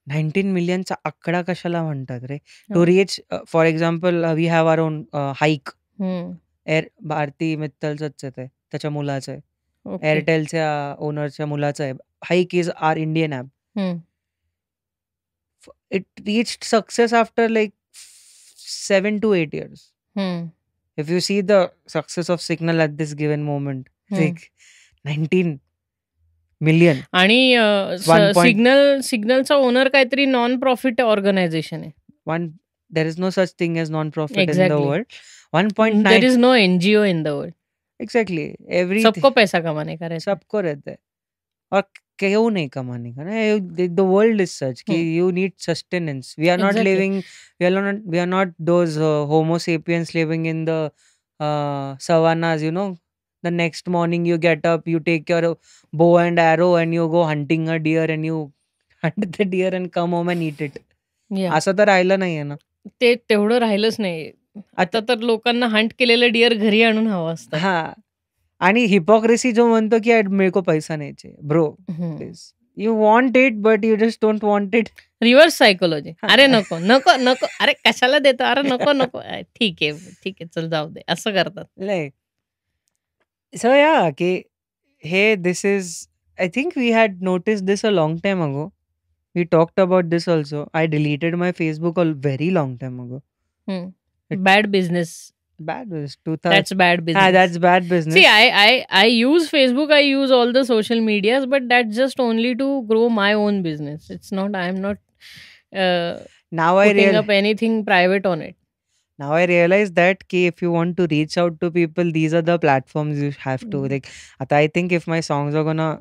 19 millionचा आकडा कशाला म्हणतात रे? Too rich, for example we have our own Hike. Bharti मित्तलच आहे, त्याच्या मुलाचं आहे. एअरटेलच्या ओनरच्या मुलाचं आहे. Hike is our Indian app. It reached success after like 7 to 8 years. If you see the success of Signal at this given moment, like 19 million.
आणि सिग्नलचा ओनर काहीतरी नॉन प्रॉफिट ऑर्गनायझेशन आहे.
There is no such thing as non-profit in the world. 1.9.
There is no NGO in the world.
Exactly.
सबको पैसा कमाने का रहता है.
सबको रहता है. और क्यों नहीं कमाने का ना? The world is such कि you need sustenance. We are not living. We are not those Homo sapiens living in the savannas. You know, the next morning you get up, you take your bow and arrow and you go hunting a deer and you hunt the deer and come home and eat it. असं तर राहिलं नाहीये ना.
ते तेवढं राहिलंच नाही. आता तर लोकांना हंट केलेलं डिअर घरी आणून हवं असतं.
हा, आणि हिपोक्रेसी जो म्हणतो की मेरे को पैसा नाही चाहिए, bro. You want it but you just don't want it.
Reverse psychology. अरे नको नको नको, अरे कशाला देतो, अरे नको नको, ठीक आहे चल जाऊ दे, असं करतात.
लाईक सो या की हे this is, I think we had notice this a long time ago. We talked about this also. I deleted my Facebook a very long time ago.
Bad business.
Bad business.
That's bad business.
That's bad business.
See, I use Facebook. I use all the social medias, but that's just only to grow my own business. It's not. I'm not
now
putting up anything private on it.
Now I realize that if you want to reach out to people, these are the platforms you have to like. I think if my songs are gonna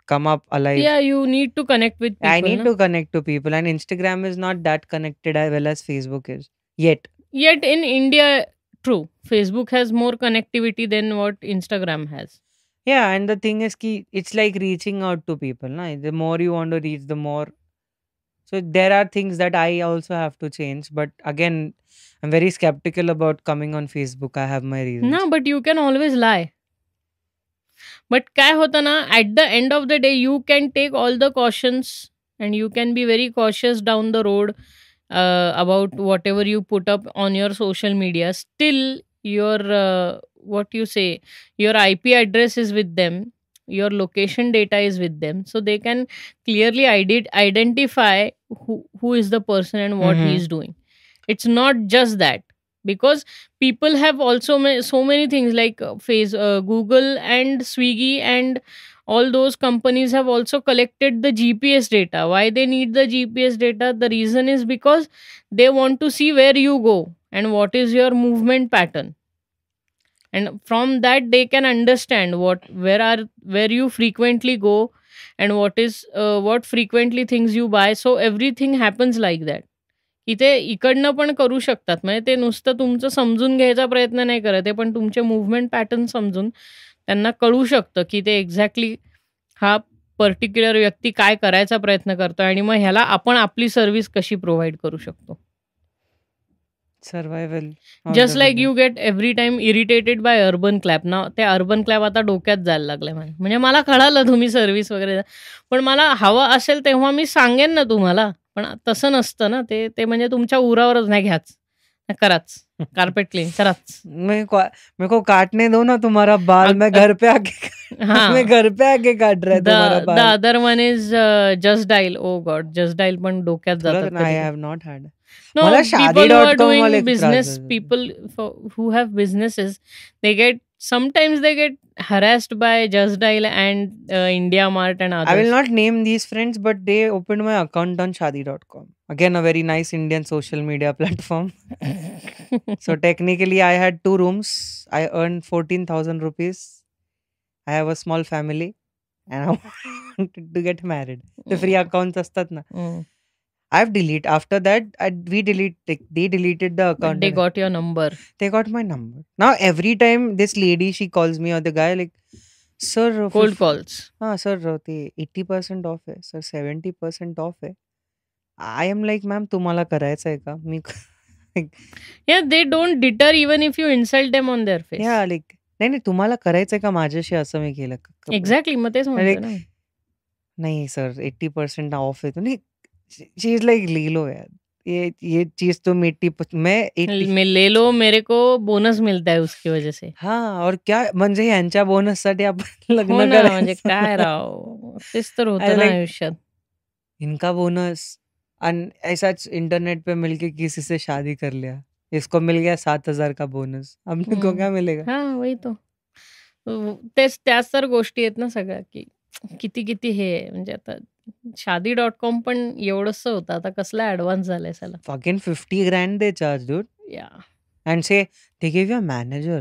come up alive.
Yeah, you need to connect with people.
I need to connect to people, and Instagram is not that connected as well as Facebook is yet.
Yet in India, true, Facebook has more connectivity than what Instagram has.
Yeah, and the thing is it's like reaching out to people. Na? The more you want to reach, the more. So there are things that I also have to change. But again, I'm very skeptical about coming on Facebook. I have my reasons.
No, but you can always lie. But काय होतं ना, at the end of the day you can take all the cautions and you can be very cautious down the road about whatever you put up on your social media. Still, your what you say, your IP address is with them, your location data is with them, so they can clearly identify who is the person and what he
Mm-hmm.
is doing. It's not just that, because people have also so many things like Google and Swiggy and all those companies have also collected the GPS data. Why they need the GPS data? The reason is because they want to see where you go and what is your movement pattern, and from that they can understand where you frequently go and what frequently things you buy. So everything happens like that. इथे इकडनं पण करू शकतात. म्हणजे ते नुसतं तुमचं समजून घ्यायचा प्रयत्न नाही करत आहे, पण तुमचे मूव्हमेंट पॅटर्न समजून त्यांना कळू शकतं, की ते एक्झॅक्टली हा पर्टिक्युलर व्यक्ती काय करायचा प्रयत्न करतोय आणि मग ह्याला आपण आपली सर्व्हिस कशी प्रोव्हाईड करू शकतो.
Survival
just like you get every time irritated by urban clap ना. ते अर्बन क्लॅप आता डोक्यात जायला लागलंय माझ्या. म्हणजे मला कळालं तुम्ही सर्व्हिस वगैरे द्या, पण मला हवं असेल तेव्हा मी सांगेन ना तुम्हाला. पण तसं नसतं ना. ते म्हणजे तुमच्या उरावरच नाही घ्याच, कराच कार्पेट क्लीन कराच.
मेरे को काटने दो ना तुम्हारा बाल. मैं घर पे आके मैं घर पे आके काट रहा है तुम्हारा
द
बाल.
Other one is just dial. Oh god, just dial पण डोक्यात जातात.
I have not had.
No,
मला
people who are
Shaadi.com
doing
वाले
business,
त्रास देतात.
people who have businesses, sometimes they get harassed by Just Dial and India Mart and others.
I will not name these friends, but they opened my account on Shaadi.com. Again, a very nice Indian social media platform. So technically, I had 2 rooms. I earned 14,000 rupees. I have a small family, and I wanted to get married. The free accounts असतात ना. I've deleted. After that, they deleted the
But
account.
they
and
got your number.
They got my number. Now every time this lady she calls me or the guy like, sir,
Cold calls.
sir, ते 80% off है, sir 70% off है. I am like, ma'am, तुम्हाला करायचं आहे का? मी
Yeah, they don't deter even if you insult them on their face.
yeah, like नाही तुम्हाला करायचंय का माझ्याशी असं मी केलं का?
Exactly, मग तेच म्हणतो ना.
नहीं सर 80% ऑफ है तो नहीं. शी इज लाइक ले लो यार, ये चीज तो मैं
ले लो, मेरे को बोनस मिलता है उसकी वजह से.
हाँ, और क्या म्हणजे यांच्या बोनससाठी आपण लग्न
हो ना, म्हणजे
करायचं.
काय राव, तेच तर होतं ना
like,
आयुष्यात.
इनका बोनस and ऐसा इंटरनेट पे मिलके किसी से शादी कर लिया, इसको मिल गया 7,000 का बोनस, हमने को क्या मिलेगा?
हा, वही तो. तेच त्याच तर गोष्टी आहेत ना सगळ्या, की किती किती हे आहे. म्हणजे आता Shaadi.com पण एवढंसं होतं, आता कसला ऍडव्हान्स झालाय साला.
Fucking 50 grand they charge, dude.
Yeah.
And say they give you a manager.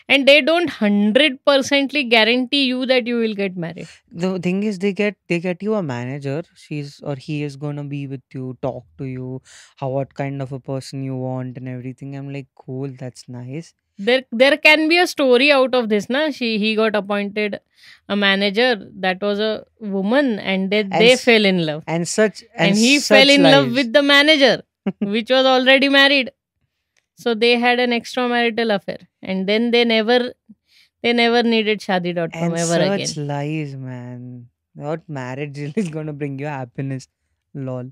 And they don't 100% guarantee you that you will get married.
The thing is, they get you a manager. She's or he is gonna be with you, talk to you, what kind of a person you want and everything. I'm like, cool, that's nice.
There can be a story out of this, na. He got appointed a manager that was a woman, and they fell in love.
And
he fell in love with the manager, which was already married. So they had an extramarital affair, and then they never needed Shaadi.com ever again.
Such lies, man. What marriage is gonna bring you happiness? Lol.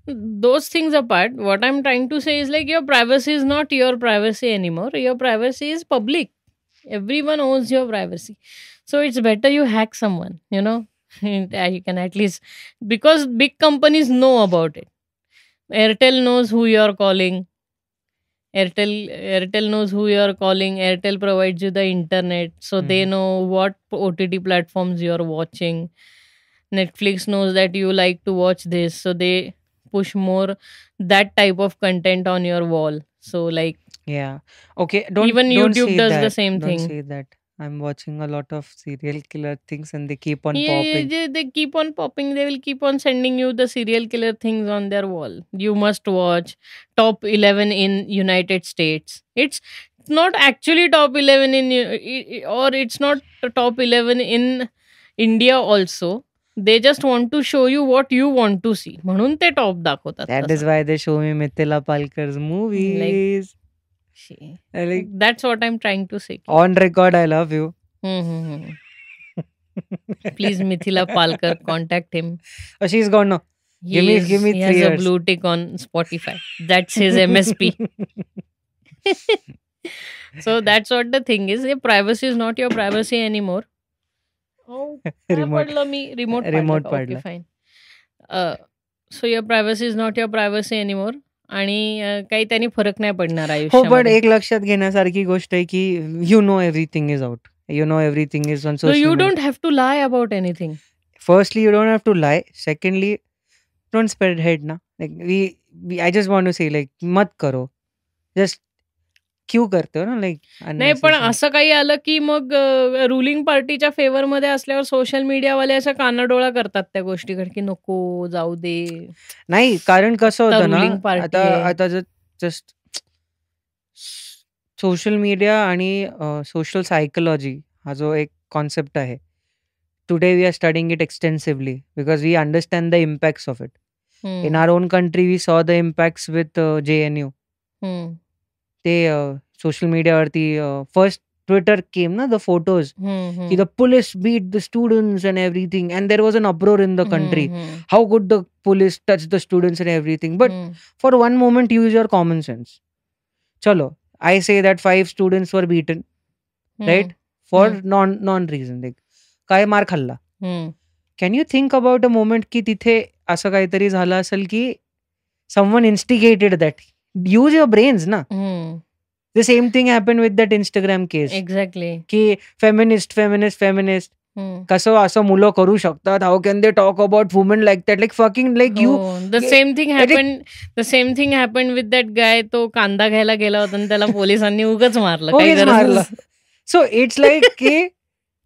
Those things apart, what I'm trying to say is like your privacy is not your privacy anymore. Your privacy is public. Everyone owns your privacy. So it's better you hack someone, you know. You can at least, because big companies know about it. Airtel knows who you're calling. Airtel knows who you're calling. Airtel provides you the internet, so they know what OTT platforms you're watching. Netflix knows that you like to watch this, so they push more that type of content on your wall. So like,
yeah, okay,
even YouTube does the same thing.
Don't say that. I'm watching a lot of serial killer things and they keep on
Yeah,
popping.
they keep on popping. They will keep on sending you the serial killer things on their wall. You must watch top 11 in United States. It's not actually top 11 or it's not top 11 in India also. They just want to show you what you want to see. म्हणून ते टॉप दाखवतात.
That is why they show me Mithila Palkar's movies.
That's what I'm trying to say.
On record, I love you.
Please, Mithila Palkar, contact him.
She's gone now. Give me
He
3
has a
years.
blue tick on Spotify. That's his MSP. So that's what the thing is. Privacy is not your privacy anymore. Oh, काय
Remote
पडलं मी? रिमोट
remote
ओके,
पाडलं.
Fine. So your privacy is not your privacy anymore. आणि काही त्यांनी फरक नाही पडणार
हो, पण
आयुष्यामध्ये.
एक लक्षात घेण्यासारखी गोष्ट आहे की you know everything is out. You know everything is on
So
social
you
media.
don't have to lie about anything.
Firstly, you don't have to lie. Secondly, don't spread hate ना. Like I just want to say like मत करो. Just क्यों करते हो ना like
नाही, पण
unnecessary.
असं काही आलं की मग रुलिंग पार्टीच्या फेवरमध्ये असल्यावर सोशल मीडियावाले अशा कानाडोळा करतात त्या गोष्टीकडे की नको जाऊ दे.
नाही, कारण कसं
आता
होतं ना,
रुलिंग पार्टी
आता
आहे.
आता जस्ट सोशल मीडिया आणि सोशल सायकोलॉजी हा जो एक कॉन्सेप्ट आहे. Today we are studying it extensively because we understand the impacts of it. In
hmm,
our own country we saw the impacts with JNU.
Hmm,
ते सोशल मीडियावरती फर्स्ट ट्विटर केम ना द फोटोज
हम्म,
की the police beat the students and everything and there was an uproar in the country.
Hmm,
how could the police touch the students and everything. But
hmm,
for one moment use your common sense. Chalo, I say that 5 students were beaten, right?
हम्म,
For
हम्म,
non reason. Like काय मार खाल्ला.
हम्म,
Can you think about a moment की तिथे असं काहीतरी झालं असेल की someone instigated that? Use your brains ना.
हम्म.
The same thing happened with that Instagram case.
Exactly.
की feminist.
हम्म.
कसं असं मुलं करू शकतात? How can they talk about women like that? Like fucking like you.
The same thing happen with that गाय. तो कांदा घ्यायला गेला होता आणि त्याला पोलिसांनी उगाच मारलं. काही
उगीच मारलं.
गरज.
सो इट्स लाईक की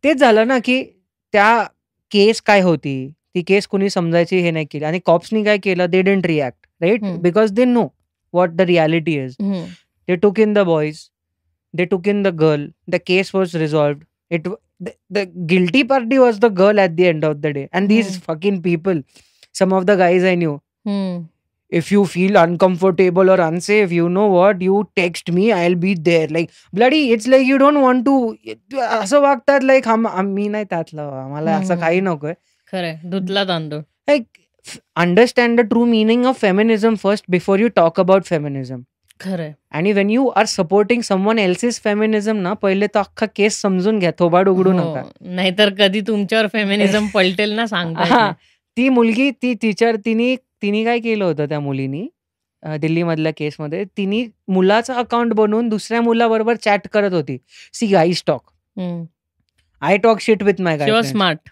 तेच झालं ना की त्या केस काय होती, ती केस कुणी समजायची हे नाही केली आणि कॉप्सनी काय केलं, दे डिडंट रिॲक्ट, राईट?
हम्म.
Because they know what the reality is. They took in the boys, they took in the girl, the case was resolved. The guilty party was the girl at the end of the day. And these fucking people, some of the guys I knew, if you feel uncomfortable or unsafe, you know what, you text me, I'll be there. Like bloody, it's like you don't want to असं वागतात like मी नाही त्यातलं, आम्हाला असं काही नकोय.
खरंय, धुतला तांदूळ.
Like understand the true meaning of feminism first before you talk about feminism.
खरंय.
आणि when you are supporting someone else's feminism ना, पहिले तर अख्खा केस समजून घ्या, थोबाड उघडू नका.
नाहीतर कधी तुमच्यावर फेमिनिझम पलटेल ना, सांगता.
हा, ती मुलगी, ती टीचर, तिने काय केलं होतं त्या मुलीनी दिल्लीमधल्या केसमध्ये, तिने मुलाचं अकाउंट बनवून दुसऱ्या मुलाबरोबर चॅट करत होती. See guys talk, I talk shit with my guy.
Smart.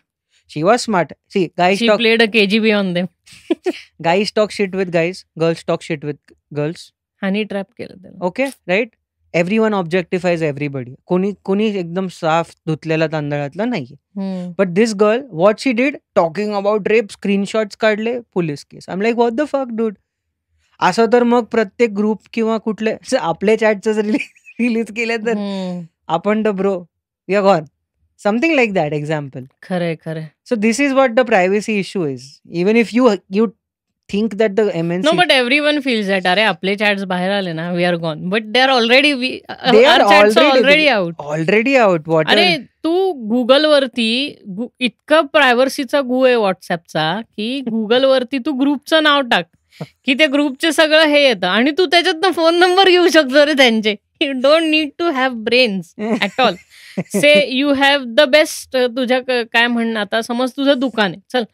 She was smart. See guys talk,
played a KGB on them.
Guys talk shit with guys, girls talk shit with girls.
Honey trap केलं त्याला.
Okay, right? Everyone objectifies everybody. कोणी एकदम साफ धुतलेला तांदळातला नाहीये. But this girl, what she did, talking about rape, screenshots काढले, police case. I am like what the fuck dude. असं तर मग प्रत्येक ग्रुप किंवा कुठले आपले चॅटच रिलीज केले तर आपण the bro we are gone, something like that example.
खरंय.
So this is what the privacy issue is. Even if you think that the MNC.
No, but everyone feels that. अरे आपले चॅट्स बाहेर आले ना, we are gone. But they are already,
they are
already out.
Already out. What?
अरे तू गुगल वरती इतकं प्रायव्हसीचा गु आहे व्हॉट्सअपचा की गुगल वरती तू ग्रुपचं नाव टाक की त्या ग्रुपचे सगळं हे येतं आणि तू त्याच्यातनं फोन नंबर घेऊ शकतो रे त्यांचे. You don't need to have brains at all. Say you have the best. तुझ्या काय म्हणणं, आता समज तुझं दुकान आहे, चल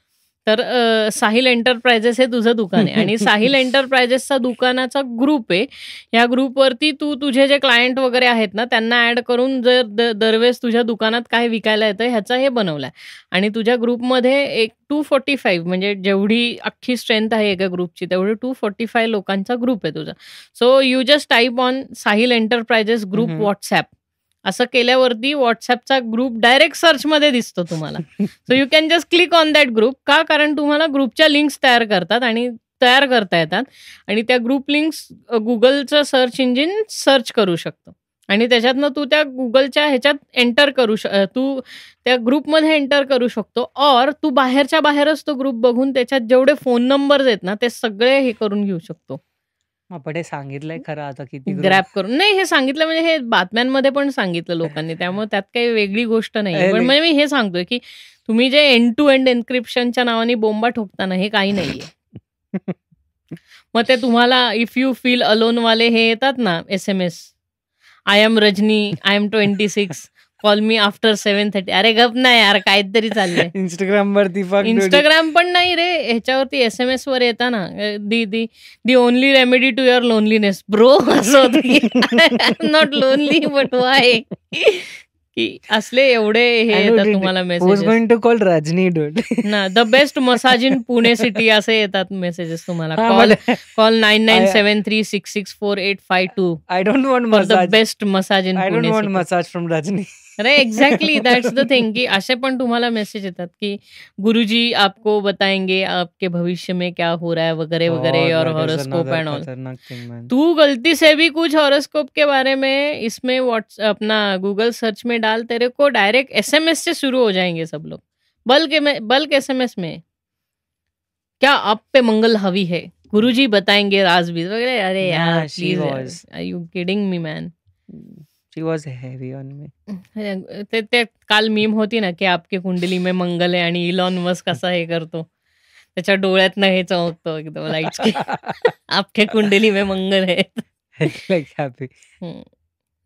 तर साहिल एंटरप्राइजेस हे तुझं दुकान आहे आणि साहिल एंटरप्राइजेसचा दुकानाचा ग्रुप आहे. या ग्रुपवरती तू तुझे जे क्लायंट वगैरे आहेत ना त्यांना ऍड करून जर दरवेळेस तुझ्या दुकानात काय विकायला येतं ह्याचा हे बनवलाय आणि तुझ्या ग्रुपमध्ये एक 245 म्हणजे जेवढी अख्खी स्ट्रेंथ आहे एका ग्रुपची तेवढी 245 लोकांचा ग्रुप आहे तुझा. So you just type on Sahil enterprises group WhatsApp. असं केल्यावरती व्हॉट्सअपचा ग्रुप डायरेक्ट सर्चमध्ये दिसतो तुम्हाला. So you can just click on that group. का? कारण तुम्हाला ग्रुपच्या लिंक्स तयार करता येतात आणि त्या ग्रुप लिंक्स गुगलचं सर्च इंजिन सर्च करू शकतो आणि त्याच्यातनं तू त्या गुगलच्या ह्याच्यात तू त्या ग्रुपमध्ये एंटर करू शकतो. और तू बाहेरच्या बाहेरच तो ग्रुप बघून त्याच्यात जेवढे फोन नंबर्स आहेत ना ते सगळे हे करून घेऊ शकतो.
आपण हे सांगितलंय खरं आता किती
ग्रॅब करून. नाही, हे सांगितलं म्हणजे हे बातम्यांमध्ये पण सांगितलं लोकांनी. त्यामुळे त्यात काही वेगळी गोष्ट नाहीये. पण म्हणजे मी हे सांगतोय, की तुम्ही जे एंड टू एंड एन्क्रिप्शनच्या नावाने बोंबा ठोकता ना, हे काही नाहीये. मग ते तुम्हाला इफ यू फील अलोन वाले हे येतात ना SMS. I am Rajni, I am 26, call me after 7:30. अरे गप ना यार, काहीतरी चाललंय.
इंस्टाग्राम वरती
इंस्टाग्राम पण नाही रे, ह्याच्यावरती SMS वर येता ना, the only remedy to your loneliness. Bro असं होतं की I am not lonely but why, की असले एवढे हे येतात तुम्हाला messages
going to call Rajni dude
ना. The best massage in Pune city असे येतात मेसेजेस तुम्हाला.
हा,
call
but-
9973664852
I don't want
for the
massage.
Best massage in
I don't
Pune
want
city.
massage from Rajni.
अरे एक्झॅक्टली दॅट्स द थिंग, की असे पण तुम्हाला मेसेज येतात की गुरुजी आपको बताएंगे आपके भविष्य में क्या हो रहा है वगैरह वगैरह,
God,
और
that is
horoscope
another
end all.
खतरनाक thing, man.
तू गलती से भी कुछ हॉरोस्कोप के बारे में इसमें व्हाट्स अपना गूगल सर्च में डाल, तेरे को डायरेक्ट SMS से शुरू हो जाएंगे सब लोग. बल्क SMS में क्या आप पे मंगल हावी है, गुरुजी बताएंगे राजबीज वगैरह. अरे
Yeah,
यार
she
please,
was.
Are you kidding me man.
She was heavy on me.
ते काल मीम होती ना, की आपके कुंडली में मंगल आहे आणि इलॉन मस्क कसा हे करतो, त्याच्या डोळ्यातनं हे चमकतो एकदम लाईट्स की आपके कुंडली में मंगल आहे.
Like happy.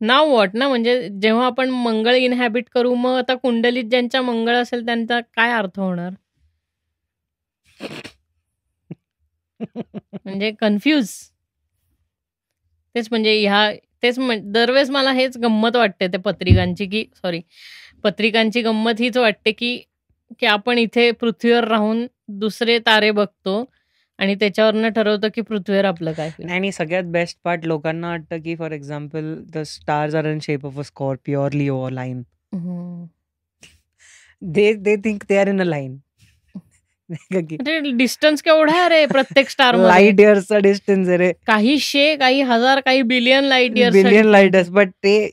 नाव वॉट ना, म्हणजे जेव्हा आपण मंगळ इनहॅबिट करू, मग आता कुंडलीत ज्यांच्या मंगळ असेल त्यांचा काय अर्थ होणार, म्हणजे कन्फ्यूज. तेच म्हणजे दरवेळेस मला हेच गंमत वाटते ते पत्रिकांची, की पत्रिकांची गंमत हीच वाटते, की आपण इथे पृथ्वीवर राहून दुसरे तारे बघतो आणि त्याच्यावरनं ठरवतो की पृथ्वीवर आपलं काय होईल.
आणि सगळ्यात बेस्ट पार्ट लोकांना वाटतं की for example the stars are in shape of a Scorpio or Leo line. They think they are in a line.
Distance केवढा आहे रे प्रत्येक स्टार मध्ये.
लाईट इयर्सचा डिस्टन्स आहे रे.
काही काही हजार, काही billion light years.
Billion light years. But ते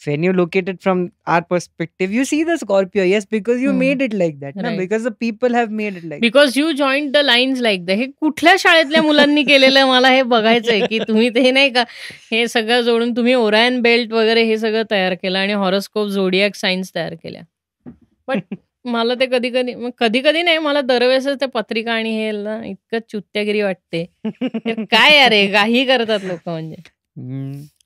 when you look at it from our perspective, you see the Scorpio, yes, because you made it like that, na?
Right.
Because the people have made it like
because you joined the lines like that. हे कुठल्या शाळेतल्या मुलांनी केलेलं मला हे बघायचंय, की तुम्ही ते नाही का हे सगळं जोडून तुम्ही ओरायन बेल्ट वगैरे हे सगळं तयार केलं आणि हॉरोस्कोप झोडियाक सायन्स तयार केल्या. पण मला ते कधी कधी नाही, मला दरवेळेस त्या पत्रिका आणि हे इतकं चुत्यागिरी वाटते. काय अरे काही करतात लोक म्हणजे.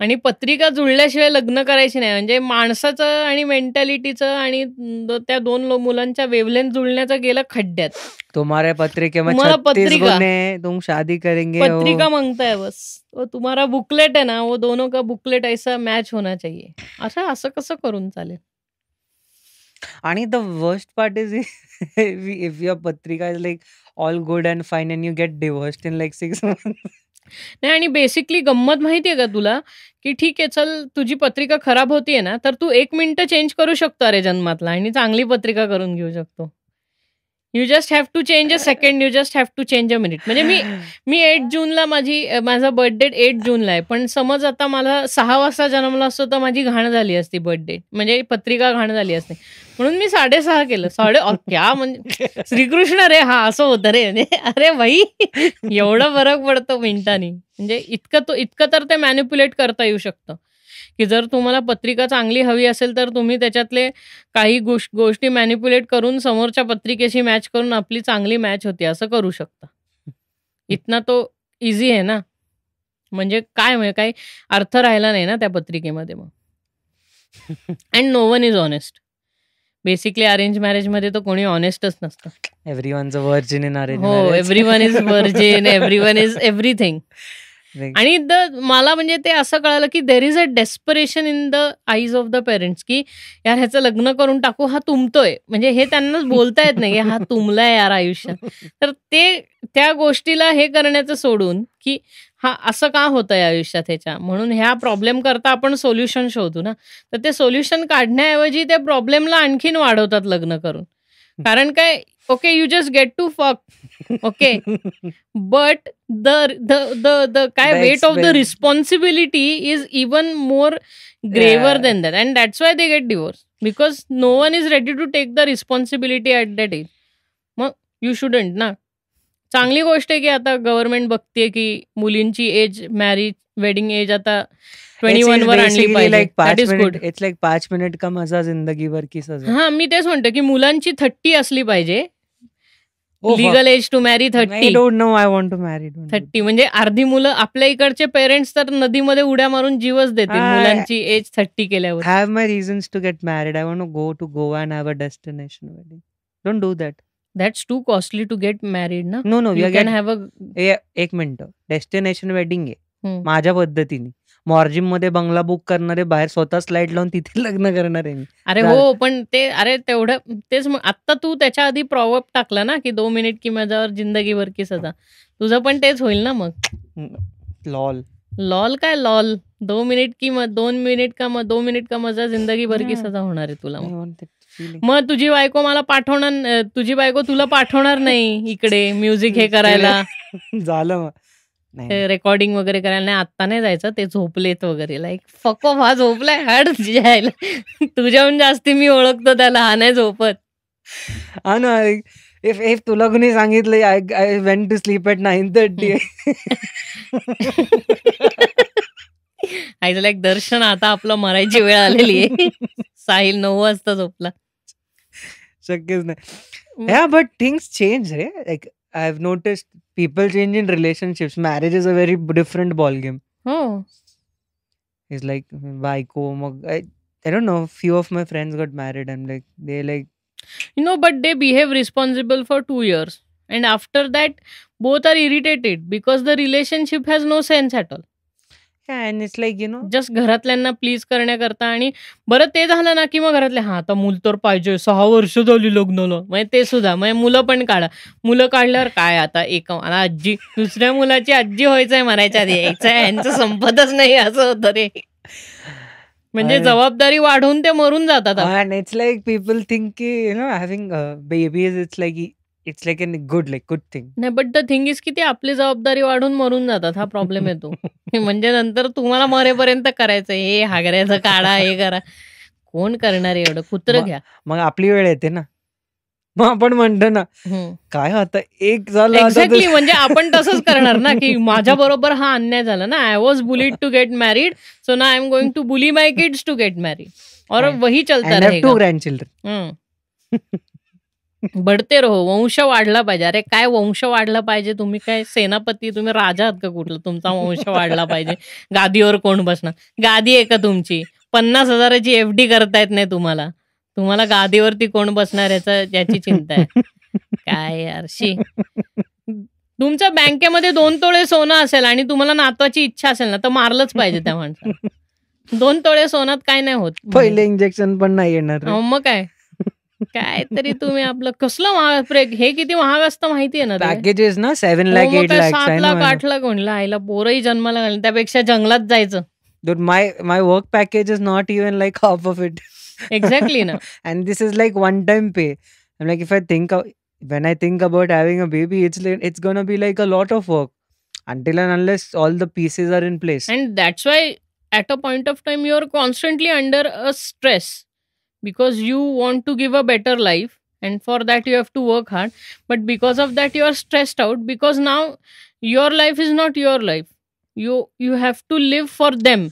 आणि पत्रिका जुळल्याशिवाय लग्न करायची नाही, म्हणजे माणसाचं आणि मेंटॅलिटीचं आणि त्या दोन मुलांच्या वेवलेंथ जुळण्याचं गेलं खड्ड्यात.
तुम्हारे पत्रिके में
तुम्हाला
36 गुण है, तुम शादी करेंगे.
पत्रिका मांगता है बस, वो तुम्हारा बुकलेट है ना, वो दोनों का बुकलेट ऐसा मॅच होना चाहिए. असं कसं करून चालेल.
आणि the worst part is if your patrika is like all good and fine and you get divorced in like 6 months.
नाही, आणि बेसिकली गंमत माहितीये का तुला, की ठीक आहे चल तुझी पत्रिका खराब होतीये ना, तर तू 1 मिनिट चेंज करू शकतो अरे जन्मातला, आणि चांगली पत्रिका करून घेऊ शकतो. You just have to change a second, you just have to change a minute. म्हणजे मी 8 जूनला माझा बर्थडे 8 जूनला आहे, पण समज आता मला 6 वाजता जन्मला असतो तर माझी घाण झाली असती बर्थडे, म्हणजे पत्रिका घाण झाली असते, म्हणून मी 6:30 केलं. क्या म्हणजे श्रीकृष्ण रे, हा असं होतं रे. म्हणजे अरे भाई एवढा फरक पडतो मिनिटांनी. म्हणजे इतकं तर ते मॅनिप्युलेट करता येऊ शकतं, की जर तुम्हाला पत्रिका चांगली हवी असेल तर तुम्ही त्याच्यातले काही गोष्टी मॅनिप्युलेट करून समोरच्या पत्रिकेशी मॅच करून आपली चांगली मॅच होते असं करू शकता. इतना तो इझी आहे ना. म्हणजे काय म्हणजे काही अर्थ राहिला नाही ना त्या पत्रिकेमध्ये मग. And no one is honest. Basically arrange marriage मध्ये तर कोणी ऑनेस्टच नसतं.
Everyone's a virgin in arranged
हो,
marriage.
Everyone is virgin, everyone is everything. आणि मला म्हणजे ते असं कळालं की there is a desperation in the eyes of the parents, की यार ह्याचं लग्न करून टाकू, हा तुंबतोय. म्हणजे हे त्यांनाच बोलता येत नाही, हा तुंबलाय यार आयुष्यात. तर ते त्या गोष्टीला हे करण्याचं सोडून, की हा असं का होतंय आयुष्यात ह्याच्या, म्हणून ह्या प्रॉब्लेम करता आपण सोल्युशन शोधू ना. तर ते सोल्युशन काढण्याऐवजी त्या प्रॉब्लेमला आणखीन वाढवतात लग्न करून. कारण काय, okay you just get to fuck, okay, but the काय weight of the responsibility is even more graver than that, and that's why they get divorce, because no one is ready to take the responsibility at that age. मग यू शुडंट ना. चांगली गोष्ट आहे की आता गव्हर्नमेंट बघते की मुलींची एज मॅरेज वेडिंग एज आता 21 वर आणली पाहिजे.
Like
that
5
is good.
Minute, it's like 5 minute का मजा जिंदगी भर की सजा.
हा, मी तेच म्हणतो की मुलांची 30 असली पाहिजे.
Oh, fuck.
Legal age to marry
I
30.
don't know, I want to marry. Don't do
30 म्हणजे अर्धी मुलं आपल्या इकडचे पेरेंट्स तर नदीमध्ये उड्या मारून जीवच देतील
Ah,
मुलांची एज 30 केल्यावर.
I have my reasons to get married. I want to go to Goa and have a destination wedding. Don't do that.
That's too costly to get married ना.
No, no, we
you
are
can
get
have
एक मिनिट. डेस्टिनेशन वेडिंग आहे
हम्म.
माझ्या पद्धतीने. मॉर्जिम मध्ये बंगला बुक करणारे, बाहेर स्वतः स्लाइड लावून तिथे लग्न करणार आहे मी.
अरे हो, पण ते तेवढं तेच आता तू त्याच्या आधी प्रॉवर्ब टाकला ना की 2 मिनिट की मजावर जिंदगी भर की सजा. तुझं पण तेच होईल ना मग.
लॉल.
लॉल काय लॉल. 2 मिनिट की 2 मिनिट का 2 मिनिट का मजा जिंदगी भर की
Yeah.
सजा होणार आहे तुला
I
मग.
want that feeling.
मग तुझी बायको मला पाठवणार, तुझी बायको तुला पाठवणार नाही इकडे म्युझिक हे करायला,
झालं मग. नाही.
रेकॉर्डिंग वगैरे करायला. नाही आत्ता नाही जायचं, ते झोपलेत वगैरे. लाईक फक ऑफ, हा झोपलाय हाड जायला. तुझ्याहून जास्ती मी ओळखतो त्याला, हा नाही झोपत.
हा ना, इफ तुला कुणी सांगितलं I went to sleep at 9:30.
आईचं लाईक दर्शन, आता आपलं मरायची वेळ आलेली आहे. साहिल 9 वाजता झोपला.
शक्यच नाही. Yeah, but things change, ray. Like I've noticed people change in relationships. Marriage is a very different ball game.
हो.
It's like बायको, मग I don't know. Few of my friends got married and like they like
But they behave responsible for 2 years. And after that, both are irritated because the relationship has no sense at all.
yeah, and it's like
just घरातल्यांना प्लीज करण्याकरता. आणि बरं ते झालं ना की मग घरातले हा आता मूल तर पाहिजे, 6 वर्ष झाली लग्नाला, म्हणजे ते सुद्धा, म्हणजे मुलं पण काढा. मुलं काढल्यावर काय आता मला आजी, दुसऱ्या मुलाची आजी व्हायचंय म्हणायच्या आधी, यायचंय यांचं संपतच नाही असं होतं रे. म्हणजे जबाबदारी वाढवून ते मरून जातात.
and it's like people think ki, having babies, it's like a good thing.
नाही, बट द थिंग इज की ते आपली जबाबदारी वाढून मरून जातात. हा प्रॉब्लेम येतो. म्हणजे नंतर तुम्हाला मरेपर्यंत करायचं, हे हागऱ्याचं काढा, हे करा. कोण करणार एवढं? कुत्रं घ्या.
मग आपली वेळ येते ना, मग आपण म्हणतो ना काय आता एक झालं.
एक्झॅक्टली, म्हणजे आपण तसंच करणार ना की माझ्या बरोबर हा अन्याय झाला ना. I was bullied to get married, so ना I am going to bully my kids to get married, और वही चलता रहेगा.
2 grandchildren.
बढते रहो, वंश वाढला पाहिजे. अरे काय वंश वाढला पाहिजे? तुम्ही काय सेनापती, तुम्ही राजा आहात का कुठलं? तुमचा वंश वाढला पाहिजे. गादीवर कोण बसणार? गादी आहे का तुमची? 50,000ची FD करता येत नाही तुम्हाला. तुम्हाला गादीवरती कोण बसणार याची चिंता आहे. काय यार शी. तुमच्या बँकेमध्ये 2 तोळे सोनं असेल आणि तुम्हाला नातवाची इच्छा असेल ना, तर मारलंच पाहिजे त्या माणसाला. 2 तोळे सोन्यात काय नाही होत.
पहिले इंजेक्शन पण नाही येणार.
मग काय काय तरी तुम्ही आपलं कसलं महाग, हे किती महाग असतं माहिती आहे ना.
पॅकेजेस ना 7 लाख 8 लाख
7 लाख 8 लाख म्हणलं. आईला पोरही जन्माला घालून त्यापेक्षा जंगलात जायचं.
My work package is not even like half of it.
Exactly ना.
And this is like one time pay. I'm like, when I think about having a baby, it's gonna be like a lot of work until and unless all the pieces are in place.
And that's why at a point of time you are constantly under a stress because you want to give a better life, and for that you have to work hard. But because of that you are stressed out because now your life is not your life. You have to live for them.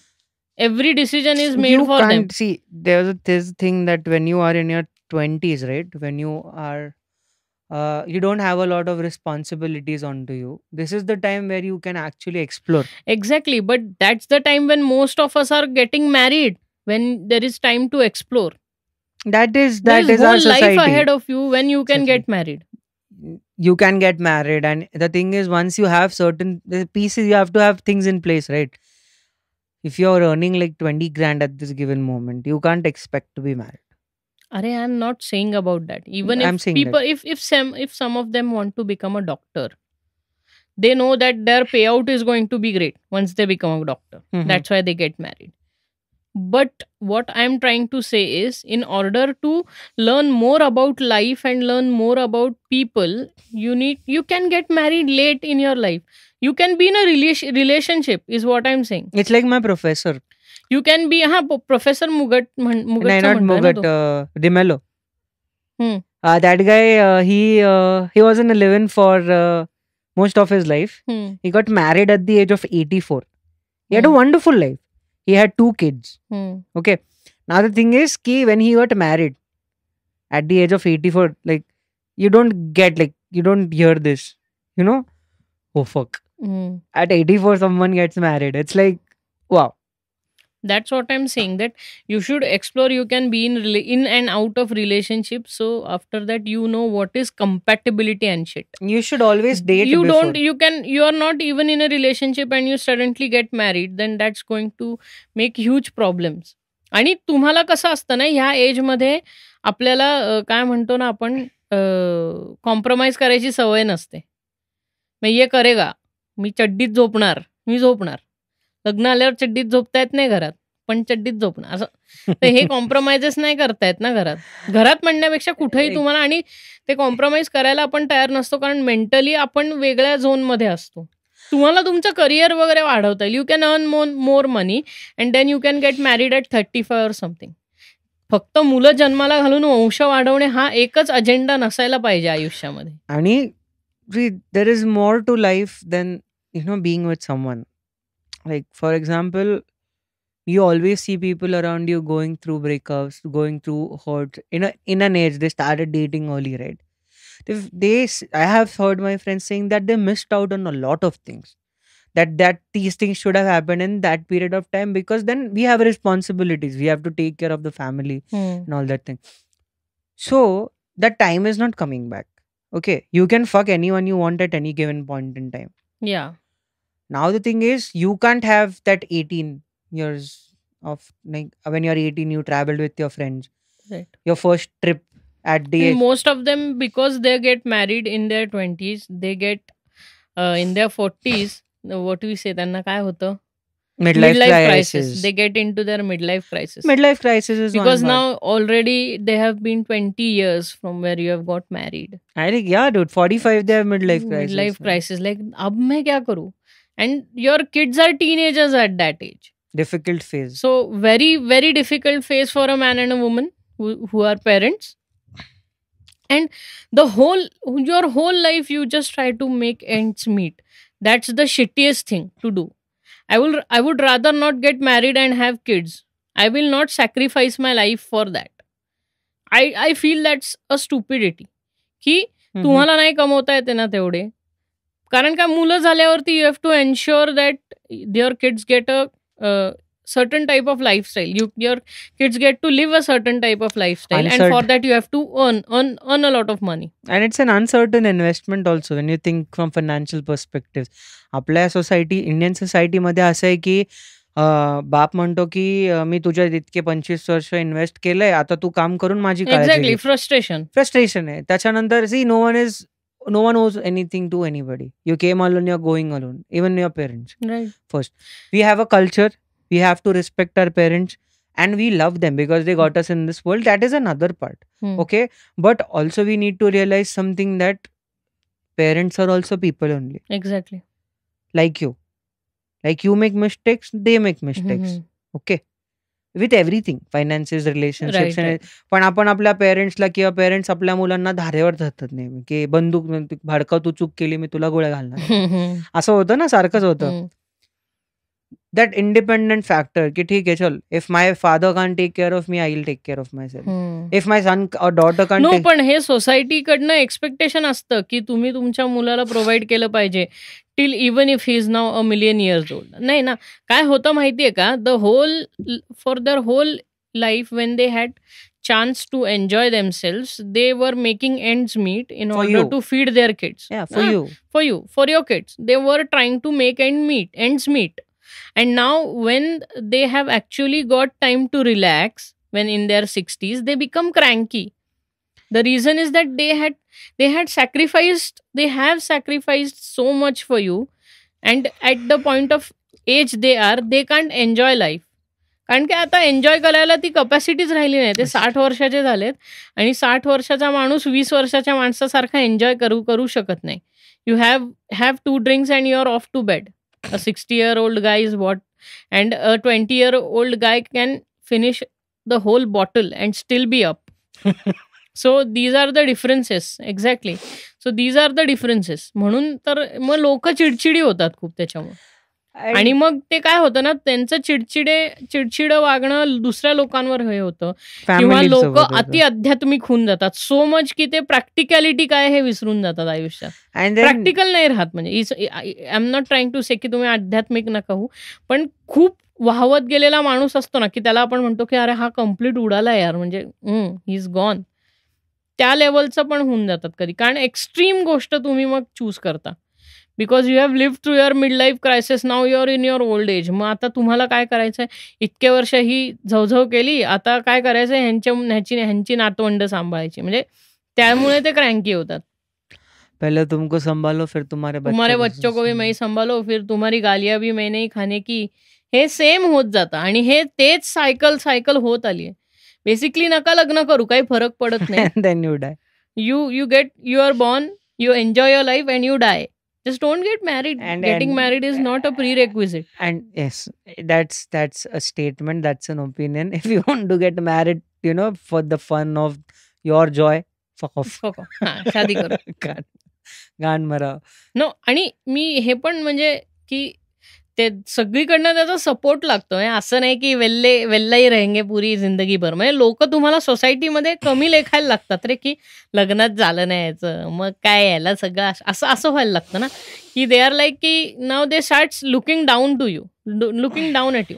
Every decision is made
You
for them.
can't see. There's this thing that when you are in your 20s, right? When you are, you don't have a lot of responsibilities onto you. This is the time where you can actually explore.
Exactly, but that's the time when most of us are getting married, when there is time to explore.
That is
There is
our
whole life
society.
ahead of you when you can
Exactly.
get married.
You can get married, and the thing is, once you have certain pieces, you have to have things in place, right? If you're earning like 20 grand at this given moment, you can't expect to be married.
Arey, I'm not saying about that. Even
I'm
if
saying
people, if some of them want to become a doctor, they know that their payout is going to be great once they become a doctor.
Mhm.
That's why they get married. But what I'm trying to say is, in order to learn more about life and learn more about people, you can get married late in your life. You can be in a relationship, is what I'm saying.
It's like my professor.
You can be Professor Mugat.
No, not Mugat. Dimelo.
Hmm.
That guy, he was in 11 for most of his life. He got married at the age of 84. He had a
Hmm.
wonderful life. He had 2 kids.
Hmm.
Okay. Now the thing is, when he got married at the age of 84, like, you don't hear this, you know? Oh fuck.
Hmm.
At 84, someone gets married. It's like, wow.
That's what I'm saying, that you should explore. You can be in and out of relationships, so after that you know what is compatibility and shit.
You should always date
You
before.
you are not even in a relationship and you suddenly get married, then that's going to make huge problems. आणि तुम्हाला कसं असतं ना, ह्या एजमध्ये आपल्याला काय म्हणतो ना आपण, कॉम्प्रोमाइज करायची सवय नसते. मग ये करेगा, मी चड्डीत झोपणार, मी झोपणार. लग्न आल्यावर चड्डीत झोपता येत नाही घरात, पण चड्डीत झोपणार असं. तर हे कॉम्प्रोमाइजेस नाही करतायत ना घरात. घरात म्हणण्यापेक्षा कुठेही तुम्हाला, आणि ते कॉम्प्रोमाइज करायला आपण तयार नसतो, कारण मेंटली आपण वेगळ्या झोनमध्ये असतो. तुम्हाला तुमचं करिअर वगैरे वाढवता येईल. You can earn more money and then you can get married at 35 or something. फक्त मुलं जन्माला घालून वंश वाढवणे हा एकच अजेंडा नसायला पाहिजे आयुष्यामध्ये.
आणि there is more to life than, being with someone. Like, for example, you always see people around you going through breakups, going through hurts. In an age, they started dating early, right? I have heard my friends saying that they missed out on a lot of things. That these things should have happened in that period of time, because then we have responsibilities. We have to take care of the family and all that thing. So that time is not coming back. Okay, you can fuck anyone you want at any given point in time.
Yeah.
Now the thing is, you can't have that 18 years of, like, when you're 18, you traveled with your friends.
Right.
Your first trip at the age.
Most of them, because they get married in their 20s, they get in their 40s, what do we say, त्यांना काय होतं,
midlife crisis.
They get into their midlife crisis.
Midlife crisis is
because
one
now already they have been 20 years from where you have got married.
I think, yeah, dude, 45 they have midlife crisis.
Midlife crisis, like अब मैं क्या करूँ? And your kids are teenagers at that age.
Difficult phase.
So very, very difficult phase for a man and a woman who are parents. And your whole life you just try to make ends meet. That's the shittiest thing to do. I would rather not get married and have kids. I will not sacrifice my life for that. I feel that's a stupidity. की तुम्हाला नाही कमवता येते ना तेवढे, कारण का मुलं झाल्यावरती you have to ensure that your kids get a certain type of lifestyle. Your kids get to live a certain type of lifestyle, and for that you have to earn a lot of money.
And it's an uncertain investment also when you think from financial perspectives. आपल्या इंडियन सोसायटीमध्ये असं आहे की बाप म्हणतो की मी तुझ्या इतके 25 वर्ष इन्व्हेस्ट केलंय, आता तू काम करून माझी
एक्झॅक्टली फ्रस्ट्रेशन
आहे. त्याच्यानंतर no one owes anything to anybody. You came alone, you're going alone, even your parents.
Right.
First, we have a culture, we have to respect our parents, and we love them because they got us in this world. That is another part. Okay, but also we need to realize something, that parents are also people only.
Exactly.
Like you make mistakes, they make mistakes. Okay, with everything, finances, relationships.
Right.
पण आपण आपल्या पेरेंट्सला किंवा पेरेंट्स आपल्या मुलांना धारेवर धरतात नेहमी, की बंदूक भाडकाव, तू चूक केली मी तुला गोळ्या घालणार. असं होतं ना, सारखंच होतं. That independent factor, की ठीक आहे चल, if my father can't take care of me, I will take care of myself. If my son or daughter can't
no, पण हे सोसायटीकडनं एक्सपेक्टेशन असतं की तुम्ही तुमच्या मुलाला प्रोव्हाइड केलं पाहिजे, till even if he is now a million years old. नाही ना, काय होतं माहितीये का, for their whole life when they had chance to enjoy themselves, they were making ends meet in order to feed their kids.
Yeah,
for your kids, they were trying to make ends meet. And now when they have actually got time to relax, when in their 60s, they become cranky. The reason is that they have sacrificed so much for you, and at the point of age they can't enjoy life. कारण की आता एन्जॉय करायला ती कपॅसिटीच राहिली नाही. ते 60 वर्षाचे झालेत, आणि 60 वर्षाचा माणूस 20 वर्षाच्या माणसासारखा एन्जॉय करू शकत नाही. You have 2 drinks and you're off to bed. A 60-year-old guy is what, and a 20-year-old guy can finish the whole bottle and still be up. So these are the differences. Exactly. So these are the differences. म्हणून तर मग लोक चिडचिडी होतात खूप त्याच्यामुळे. आणि मग ते काय होतं ना, त्यांचं चिडचिड वागणं दुसऱ्या लोकांवर हे होतं, किंवा लोक अति आध्यात्मिक होऊन जातात सो मच की ते प्रॅक्टिकॅलिटी काय हे विसरून जातात आयुष्यात. प्रॅक्टिकल नाही राहत. म्हणजे I am not trying to say की तुम्ही आध्यात्मिक नका होऊ, पण खूप वाहवत गेलेला माणूस असतो ना, की त्याला आपण म्हणतो की अरे हा कम्प्लीट उडाला यार, म्हणजे ही इज गॉन. त्या लेवलचं पण होऊन जातात कधी, कारण एक्स्ट्रीम गोष्ट तुम्ही मग चूज करता. Because you have live through your mid life crisis, now you're in your old age. मग आता तुम्हाला काय करायचंय, इतके वर्ष ही झवझव केली, आता काय करायचंय, ह्यांची नातवंड सांभाळायची. म्हणजे त्यामुळे ते क्रँकी होतात.
पहले तुमको संभालो फिर तुम्हारे
बच्चों को भी मैं संभालो फिर तुम्हारी गालियां भी मैं नहीं खाने की. हे सेम होत जातं आणि हे तेच सायकल होत आली आहे. बेसिकली नका लग्न करू, काही फरक पडत नाही.
then you die.
You are born, you enjoy your life and you die. Just don't get married. Getting married is not a prerequisite.
And yes, that's a statement, that's an opinion. If you want to get married, for the fun of your joy, fuck off.
शादी करो.
गाण मरा.
नो. आणि मी हे पण म्हणजे की ते सगळीकडनं त्याचा सपोर्ट लागतोय. असं नाही की वेल्लाही रहेंगे पुरी जिंदगीभर. म्हणजे लोक तुम्हाला सोसायटीमध्ये कमी लेखायला लागतात रे, की लग्नात झालं नाही याचं, मग काय यायला सगळं असं व्हायला लागतं ना, की दे आर लाईक की now they starts looking down to you, looking down at you.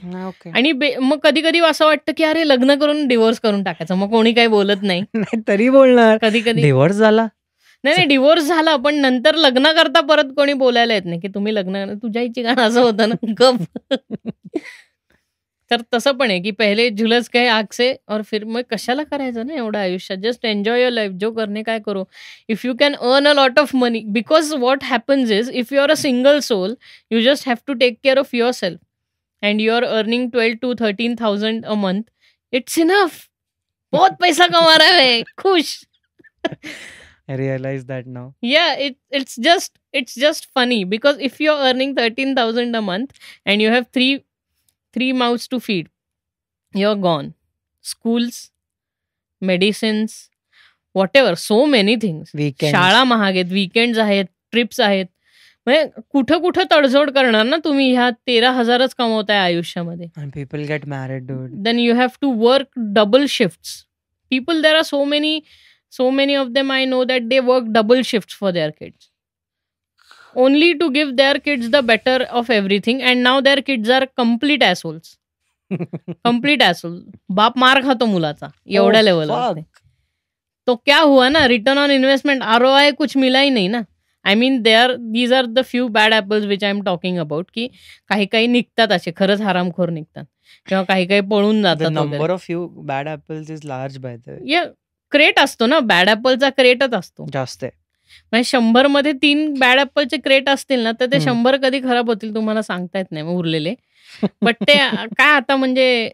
आणि मग कधी कधी असं वाटतं की अरे लग्न करून डिवोर्स करून टाकायचं, मग कोणी काही बोलत नाही.
तरी बोलणार
कधी कधी
डिवोर्स झाला.
नाही डिवोर्स झाला, पण नंतर लग्न करता परत कोणी बोलायला येत नाही की तुम्ही लग्न, तुझ्या इच्छी गाणं असं होतं ना, गप. तर तसं पण आहे की पहिले झुलस गए आग से, और फिर मग कशाला करायचं ना एवढं आयुष्यात. जस्ट एन्जॉय युअर लाईफ, जो करणे काय करो. If you can earn a lot of money, because what happens is if you are a single soul, you just have to take care of yourself and you are earning 12,000 to 13,000 a month. It's enough. बहुत पैसा कमा रहा है, खुश.
I realize that now.
Yeah, it's just funny because if you're earning 13,000 a month and you have three mouths to feed, you're gone. Schools, medicines, whatever, so many things.
Weekends.
शाळा महाग आहेत, वीकेंड्स आहेत, ट्रिप्स आहेत. म्हणजे कुठं तडजोड करणार ना तुम्ही. ह्या 13,000च कमवताय आयुष्यामध्ये.
And people get married, dude.
Then you have to work double shifts. People, there are so many of them I know that they work double shifts for their kids, only to give their kids the better of everything, and now their kids are complete assholes. Complete asshole. बाप मार खातो मुलाचा एवढ्या लेवलवर. तो क्या हुआ ना, रिटर्न ऑन इन्व्हेस्टमेंट, ROI कुछ मिला ही नाही ना. I mean these are the few bad apples which I am talking about. की काही निघतात असे खरंच हरामखोर निघतात, किंवा काही पळून जातात.
Number of few bad apples is large by the way.
Crate असतो ना, बॅड ॲपलचा क्रेटच असतो
जास्त.
म्हणजे 100 मध्ये 3 बॅड ॲपलचे क्रेट असतील ना, तर ते 100 कधी खराब होतील तुम्हाला सांगता येत नाही. मग उरलेले बट ते काय आता म्हणजे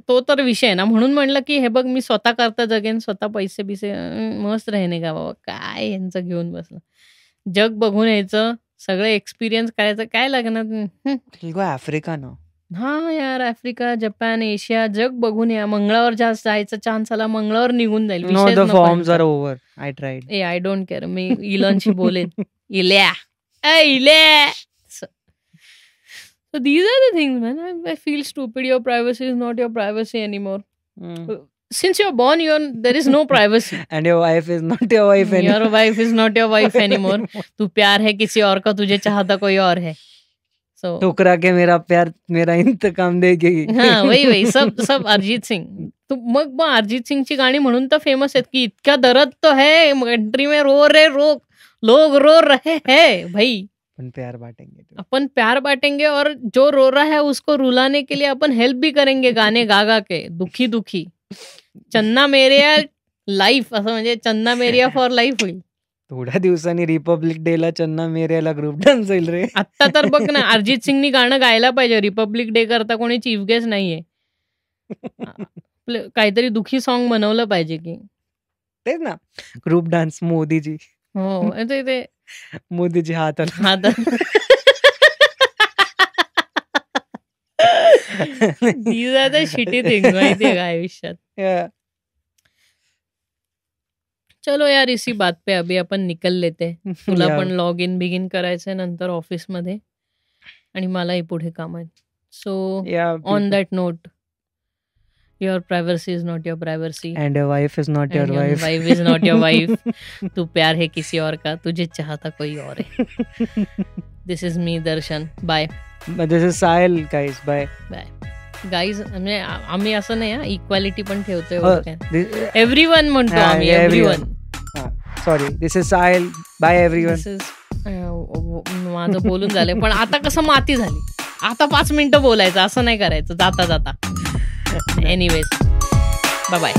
तो तर विषय आहे ना. म्हणून म्हणलं की हे बघ, मी स्वतः करता जगेन, स्वतः पैसे बिसे मस्त राहणे का बाबा, काय यांचं घेऊन बसलं. जग बघून यायचं, सगळं एक्सपिरियन्स करायचं, काय लागणार.
आफ्रिका ना.
हा यार, आफ्रिका, जपान, एशिया, जग बघून या. मंगळावर जास्त जायचा चान्स आला, मंगळावर निघून जाईल.
No, the forms are over. I tried.
I don't care. मी इलॉनशी बोलेन. Ilya. So these are the things, man. I feel stupid. Your privacy is not your privacy anymore. Since you're born, there is no privacy.
And your wife is not your wife anymore.
Your wife is not your wife anymore. तू प्यार है किसी और का, तुझे चाहता कोई और है.
ठुकरा के मेरा प्यार मेरा इंतकाम देगी.
हाँ, वही सब अरिजीत सिंग. तो मग अरिजीत सिंगची गाणी म्हणून तर फेमस आहेत की इतका दर्द तो है कंट्री में, लोग रो रहे हैं भाई. अपन प्यार बांटेंगे और जो रो रहा है उसको रुलाने के लिए अपन हेल्प भी करेंगे गाणे गा के. दुखी चन्ना मेरिया लाईफ, असं म्हणजे चन्ना मेरिया फॉर लाईफ होईल.
थोड्या दिवसांनी रिपब्लिक डे ला चन्ना मेरियाला ग्रुप डान्स होईल रे.
आता तर बघ ना, अरिजित सिंगनी गाणं गायला पाहिजे. रिपब्लिक डे करता कोणी चीफ गेस्ट नाहीये. काहीतरी दुखी सॉन्ग बनवलं पाहिजे की.
तेच ना, ग्रुप डान्स. मोदीजी.
हो, ते
मोदीजी हात
These are the shitty things माहितीये का आयुष्यात. चलो यार, इसी बात पे अभी आपण निकल लेते. तुला
Yeah.
पण लॉग इन बिगिन करायचंय नंतर ऑफिसमध्ये आणि मलाही पुढे काम आहेत. So
Yeah,
on
people.
That note, your privacy is not your privacy
And your wife is not your
and your
wife.
Wife is not your wife. तू प्यार है किसी और का, तुझे चाहता कोई और है. This is me Darshan. Bye
But this is Sahil, guys. Bye.
Bye guys. म्हणजे आम्ही असं नाही, इक्वालिटी पण ठेवतोय.
This,
एव्हरीवन म्हणतो
हा,
आम्ही,
yeah,
everyone.
sorry. This is Sahil. Bye, everyone.
This is माझं बोलून झालंय, पण आता कसं माती झाली. आता 5 मिनिटं बोलायचं, असं नाही करायचं जाता जाता. Anyways, bye bye.